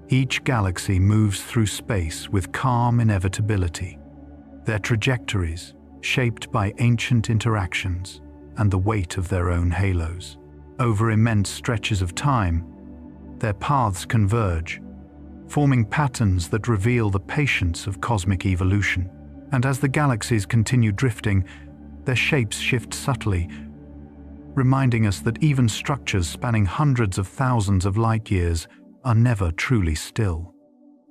Each galaxy moves through space with calm inevitability, their trajectories shaped by ancient interactions and the weight of their own halos. Over immense stretches of time, their paths converge, forming patterns that reveal the patience of cosmic evolution. And as the galaxies continue drifting, their shapes shift subtly, reminding us that even structures spanning hundreds of thousands of light-years are never truly still.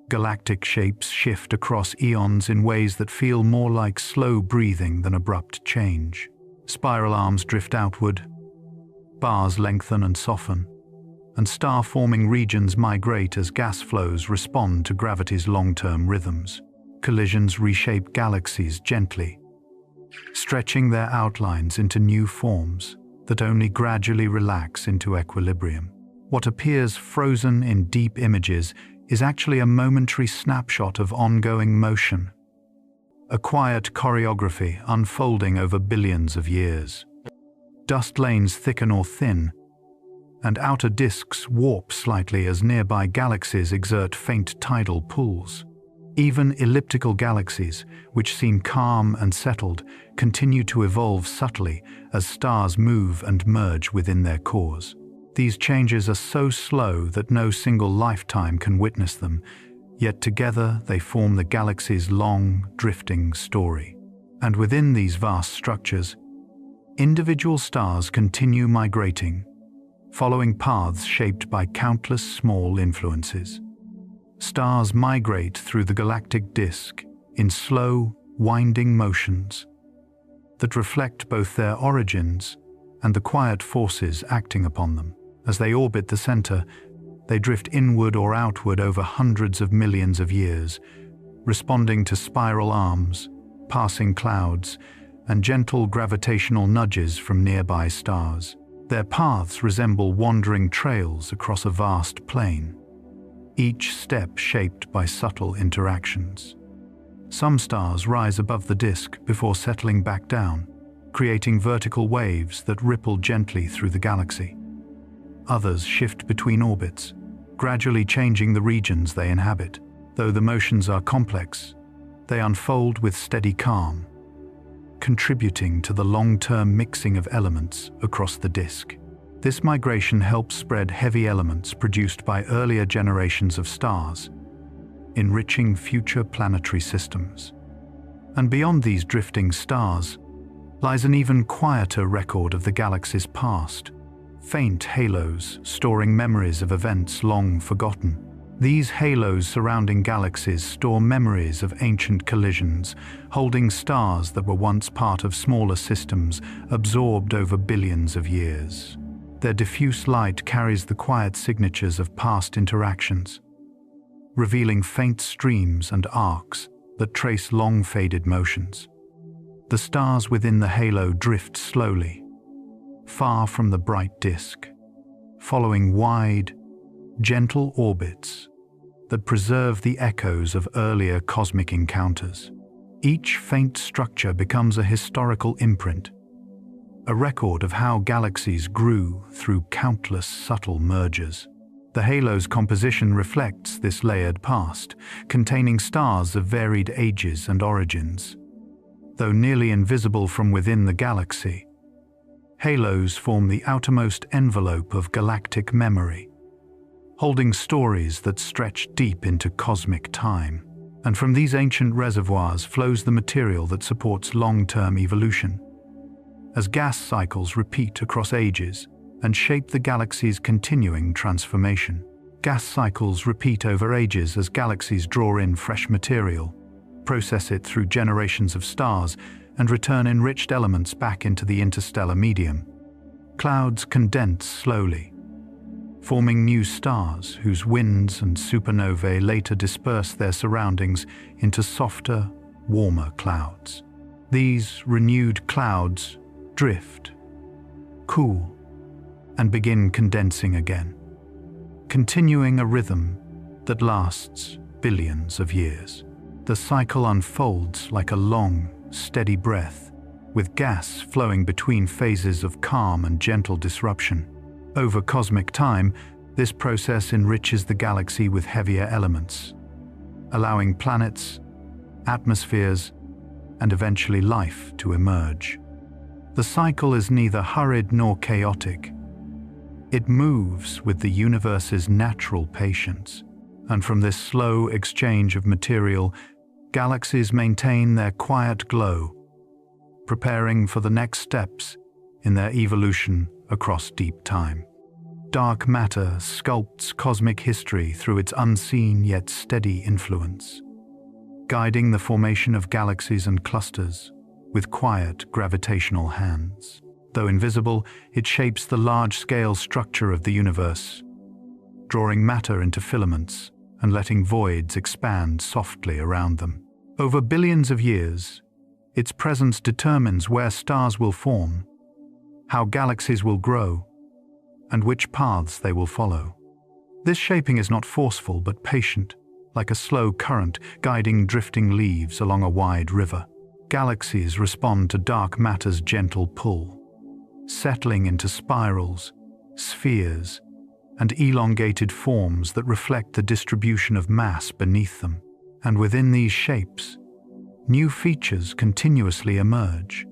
Galactic shapes shift across eons in ways that feel more like slow breathing than abrupt change. Spiral arms drift outward, bars lengthen and soften, and star-forming regions migrate as gas flows respond to gravity's long-term rhythms. Collisions reshape galaxies gently, stretching their outlines into new forms that only gradually relax into equilibrium. What appears frozen in deep images is actually a momentary snapshot of ongoing motion, a quiet choreography unfolding over billions of years. Dust lanes thicken or thin, and outer disks warp slightly as nearby galaxies exert faint tidal pulls. Even elliptical galaxies, which seem calm and settled, continue to evolve subtly as stars move and merge within their cores. These changes are so slow that no single lifetime can witness them, yet together they form the galaxy's long, drifting story. And within these vast structures, individual stars continue migrating, following paths shaped by countless small influences. Stars migrate through the galactic disk in slow, winding motions that reflect both their origins and the quiet forces acting upon them. As they orbit the center, they drift inward or outward over hundreds of millions of years, responding to spiral arms, passing clouds, and gentle gravitational nudges from nearby stars. Their paths resemble wandering trails across a vast plain, each step shaped by subtle interactions. Some stars rise above the disk before settling back down, creating vertical waves that ripple gently through the galaxy. Others shift between orbits, gradually changing the regions they inhabit. Though the motions are complex, they unfold with steady calm, contributing to the long-term mixing of elements across the disk. This migration helps spread heavy elements produced by earlier generations of stars, enriching future planetary systems. And beyond these drifting stars lies an even quieter record of the galaxy's past, faint halos storing memories of events long forgotten. These halos surrounding galaxies store memories of ancient collisions, holding stars that were once part of smaller systems absorbed over billions of years. Their diffuse light carries the quiet signatures of past interactions, revealing faint streams and arcs that trace long-faded motions. The stars within the halo drift slowly, far from the bright disk, following wide, gentle orbits that preserve the echoes of earlier cosmic encounters. Each faint structure becomes a historical imprint, a record of how galaxies grew through countless subtle mergers. The halo's composition reflects this layered past, containing stars of varied ages and origins. Though nearly invisible from within the galaxy, halos form the outermost envelope of galactic memory, holding stories that stretch deep into cosmic time. And from these ancient reservoirs flows the material that supports long-term evolution. As gas cycles repeat across ages and shape the galaxy's continuing transformation. Gas cycles repeat over ages as galaxies draw in fresh material, process it through generations of stars, and return enriched elements back into the interstellar medium. Clouds condense slowly, forming new stars whose winds and supernovae later disperse their surroundings into softer, warmer clouds. These renewed clouds drift, cool, and begin condensing again, continuing a rhythm that lasts billions of years. The cycle unfolds like a long, steady breath, with gas flowing between phases of calm and gentle disruption. Over cosmic time, this process enriches the galaxy with heavier elements, allowing planets, atmospheres, and eventually life to emerge. The cycle is neither hurried nor chaotic. It moves with the universe's natural patience, and from this slow exchange of material, galaxies maintain their quiet glow, preparing for the next steps in their evolution across deep time. Dark matter sculpts cosmic history through its unseen yet steady influence, guiding the formation of galaxies and clusters with quiet gravitational hands. Though invisible, it shapes the large-scale structure of the universe, drawing matter into filaments and letting voids expand softly around them. Over billions of years, its presence determines where stars will form, how galaxies will grow, and which paths they will follow. This shaping is not forceful but patient, like a slow current guiding drifting leaves along a wide river. Galaxies respond to dark matter's gentle pull, settling into spirals, spheres, and elongated forms that reflect the distribution of mass beneath them. And within these shapes, new features continuously emerge,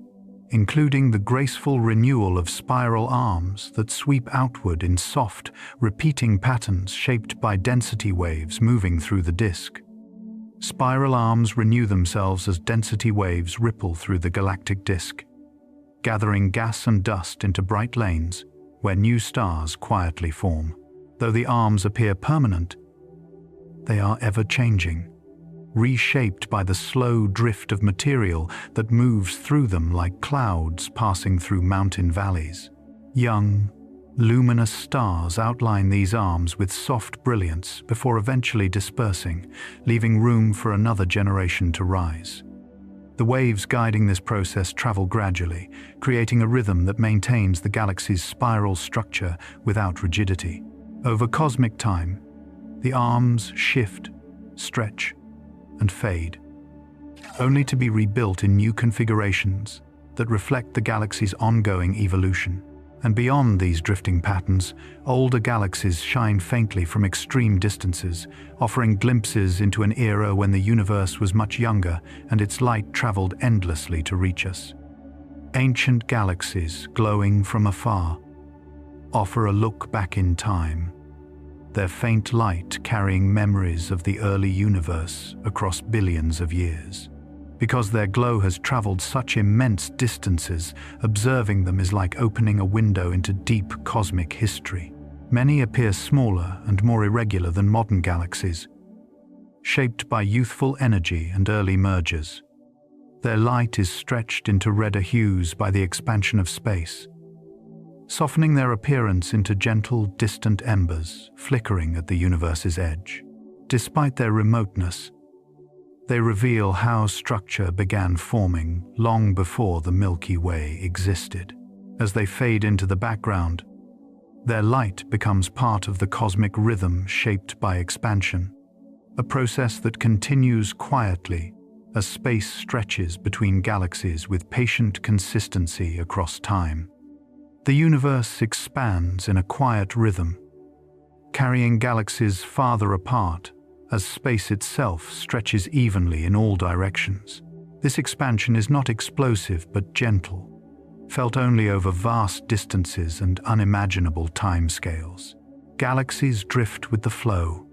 including the graceful renewal of spiral arms that sweep outward in soft, repeating patterns shaped by density waves moving through the disk. Spiral arms renew themselves as density waves ripple through the galactic disk, gathering gas and dust into bright lanes where new stars quietly form. Though the arms appear permanent, they are ever-changing, reshaped by the slow drift of material that moves through them like clouds passing through mountain valleys. Young, luminous stars outline these arms with soft brilliance before eventually dispersing, leaving room for another generation to rise. The waves guiding this process travel gradually, creating a rhythm that maintains the galaxy's spiral structure without rigidity. Over cosmic time, the arms shift, stretch, and fade, only to be rebuilt in new configurations that reflect the galaxy's ongoing evolution. And beyond these drifting patterns, older galaxies shine faintly from extreme distances, offering glimpses into an era when the universe was much younger and its light traveled endlessly to reach us. Ancient galaxies, glowing from afar, offer a look back in time, their faint light carrying memories of the early universe across billions of years. Because their glow has traveled such immense distances, observing them is like opening a window into deep cosmic history. Many appear smaller and more irregular than modern galaxies, shaped by youthful energy and early mergers. Their light is stretched into redder hues by the expansion of space, softening their appearance into gentle, distant embers flickering at the universe's edge. Despite their remoteness, they reveal how structure began forming long before the Milky Way existed. As they fade into the background, their light becomes part of the cosmic rhythm shaped by expansion, a process that continues quietly as space stretches between galaxies with patient consistency across time. The universe expands in a quiet rhythm, carrying galaxies farther apart as space itself stretches evenly in all directions. This expansion is not explosive but gentle, felt only over vast distances and unimaginable timescales. Galaxies drift with the flow,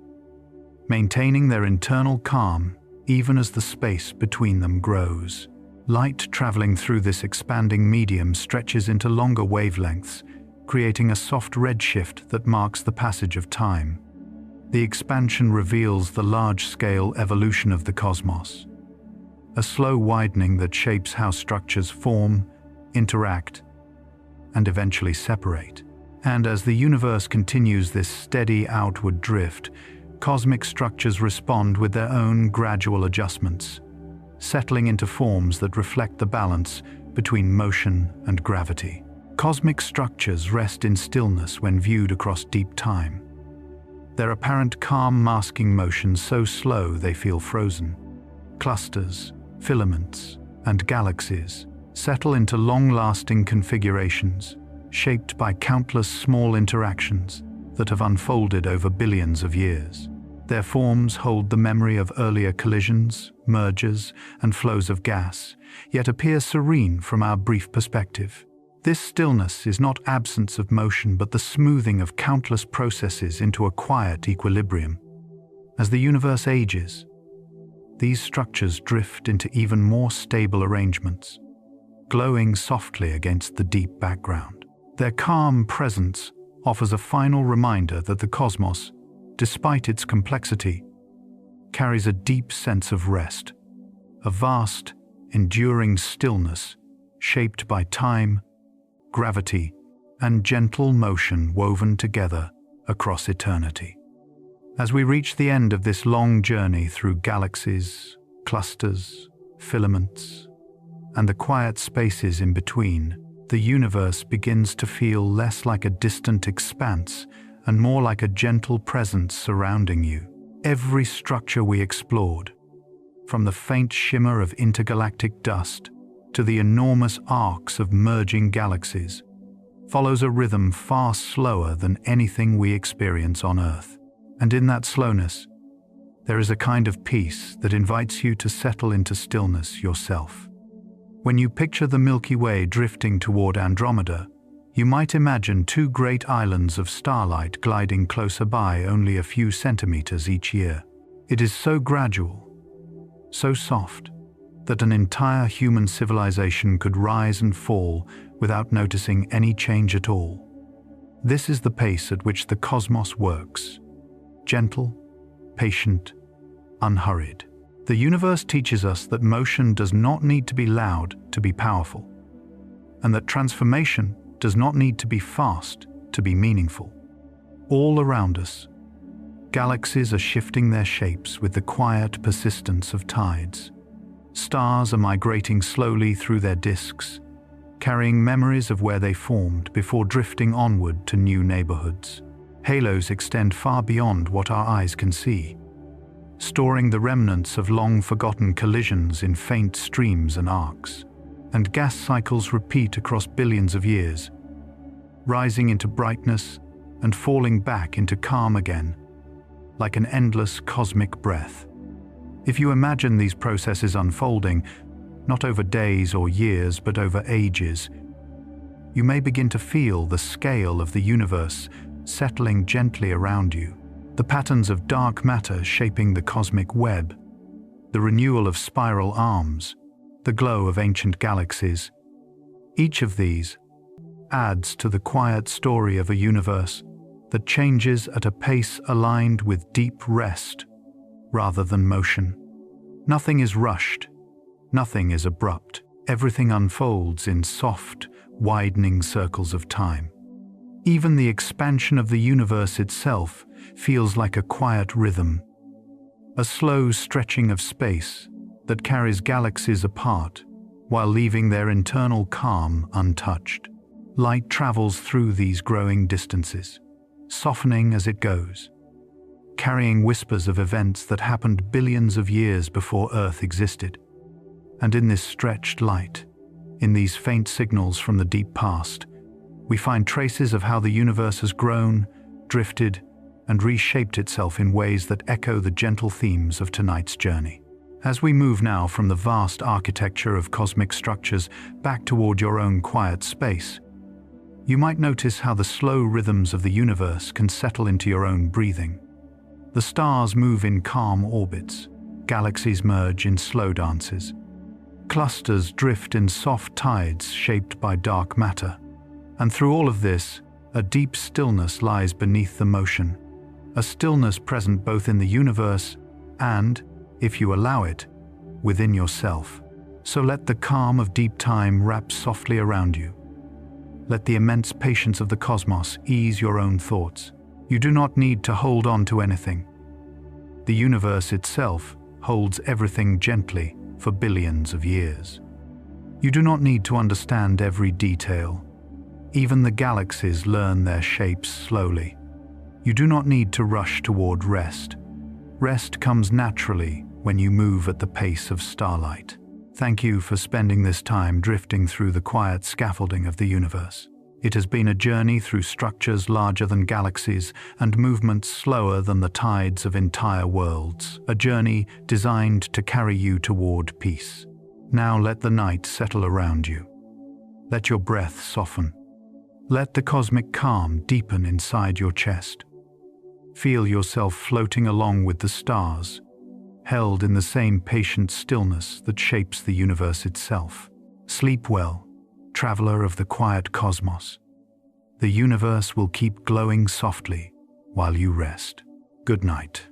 maintaining their internal calm even as the space between them grows. Light traveling through this expanding medium stretches into longer wavelengths, creating a soft redshift that marks the passage of time. The expansion reveals the large-scale evolution of the cosmos, a slow widening that shapes how structures form, interact, and eventually separate. And as the universe continues this steady outward drift, cosmic structures respond with their own gradual adjustments, settling into forms that reflect the balance between motion and gravity. Cosmic structures rest in stillness when viewed across deep time, their apparent calm masking motion so slow they feel frozen. Clusters, filaments, and galaxies settle into long-lasting configurations, shaped by countless small interactions that have unfolded over billions of years. Their forms hold the memory of earlier collisions, mergers, and flows of gas, yet appear serene from our brief perspective. This stillness is not absence of motion but the smoothing of countless processes into a quiet equilibrium. As the universe ages, these structures drift into even more stable arrangements, glowing softly against the deep background. Their calm presence offers a final reminder that the cosmos, despite its complexity, carries a deep sense of rest, a vast, enduring stillness shaped by time, gravity, and gentle motion woven together across eternity. As we reach the end of this long journey through galaxies, clusters, filaments, and the quiet spaces in between, the universe begins to feel less like a distant expanse and more like a gentle presence surrounding you. Every structure we explored, from the faint shimmer of intergalactic dust to the enormous arcs of merging galaxies, follows a rhythm far slower than anything we experience on Earth. And in that slowness, there is a kind of peace that invites you to settle into stillness yourself. When you picture the Milky Way drifting toward Andromeda, you might imagine two great islands of starlight gliding closer by only a few centimeters each year. It is so gradual, so soft, that an entire human civilization could rise and fall without noticing any change at all. This is the pace at which the cosmos works, gentle, patient, unhurried. The universe teaches us that motion does not need to be loud to be powerful, and that transformation does not need to be fast to be meaningful. All around us, galaxies are shifting their shapes with the quiet persistence of tides. Stars are migrating slowly through their disks, carrying memories of where they formed before drifting onward to new neighborhoods. Halos extend far beyond what our eyes can see, storing the remnants of long-forgotten collisions in faint streams and arcs. And gas cycles repeat across billions of years, rising into brightness and falling back into calm again, like an endless cosmic breath. If you imagine these processes unfolding, not over days or years but over ages, you may begin to feel the scale of the universe settling gently around you, the patterns of dark matter shaping the cosmic web, the renewal of spiral arms, the glow of ancient galaxies. Each of these adds to the quiet story of a universe that changes at a pace aligned with deep rest rather than motion. Nothing is rushed, nothing is abrupt. Everything unfolds in soft, widening circles of time. Even the expansion of the universe itself feels like a quiet rhythm, a slow stretching of space that carries galaxies apart while leaving their internal calm untouched. Light travels through these growing distances, softening as it goes, carrying whispers of events that happened billions of years before Earth existed. And in this stretched light, in these faint signals from the deep past, we find traces of how the universe has grown, drifted, and reshaped itself in ways that echo the gentle themes of tonight's journey. As we move now from the vast architecture of cosmic structures back toward your own quiet space, you might notice how the slow rhythms of the universe can settle into your own breathing. The stars move in calm orbits, galaxies merge in slow dances, clusters drift in soft tides shaped by dark matter. And through all of this, a deep stillness lies beneath the motion, a stillness present both in the universe and, if you allow it, within yourself. So let the calm of deep time wrap softly around you. Let the immense patience of the cosmos ease your own thoughts. You do not need to hold on to anything. The universe itself holds everything gently for billions of years. You do not need to understand every detail. Even the galaxies learn their shapes slowly. You do not need to rush toward rest. Rest comes naturally when you move at the pace of starlight. Thank you for spending this time drifting through the quiet scaffolding of the universe. It has been a journey through structures larger than galaxies and movements slower than the tides of entire worlds, a journey designed to carry you toward peace. Now let the night settle around you. Let your breath soften. Let the cosmic calm deepen inside your chest. Feel yourself floating along with the stars, held in the same patient stillness that shapes the universe itself. Sleep well, traveler of the quiet cosmos. The universe will keep glowing softly while you rest. Good night.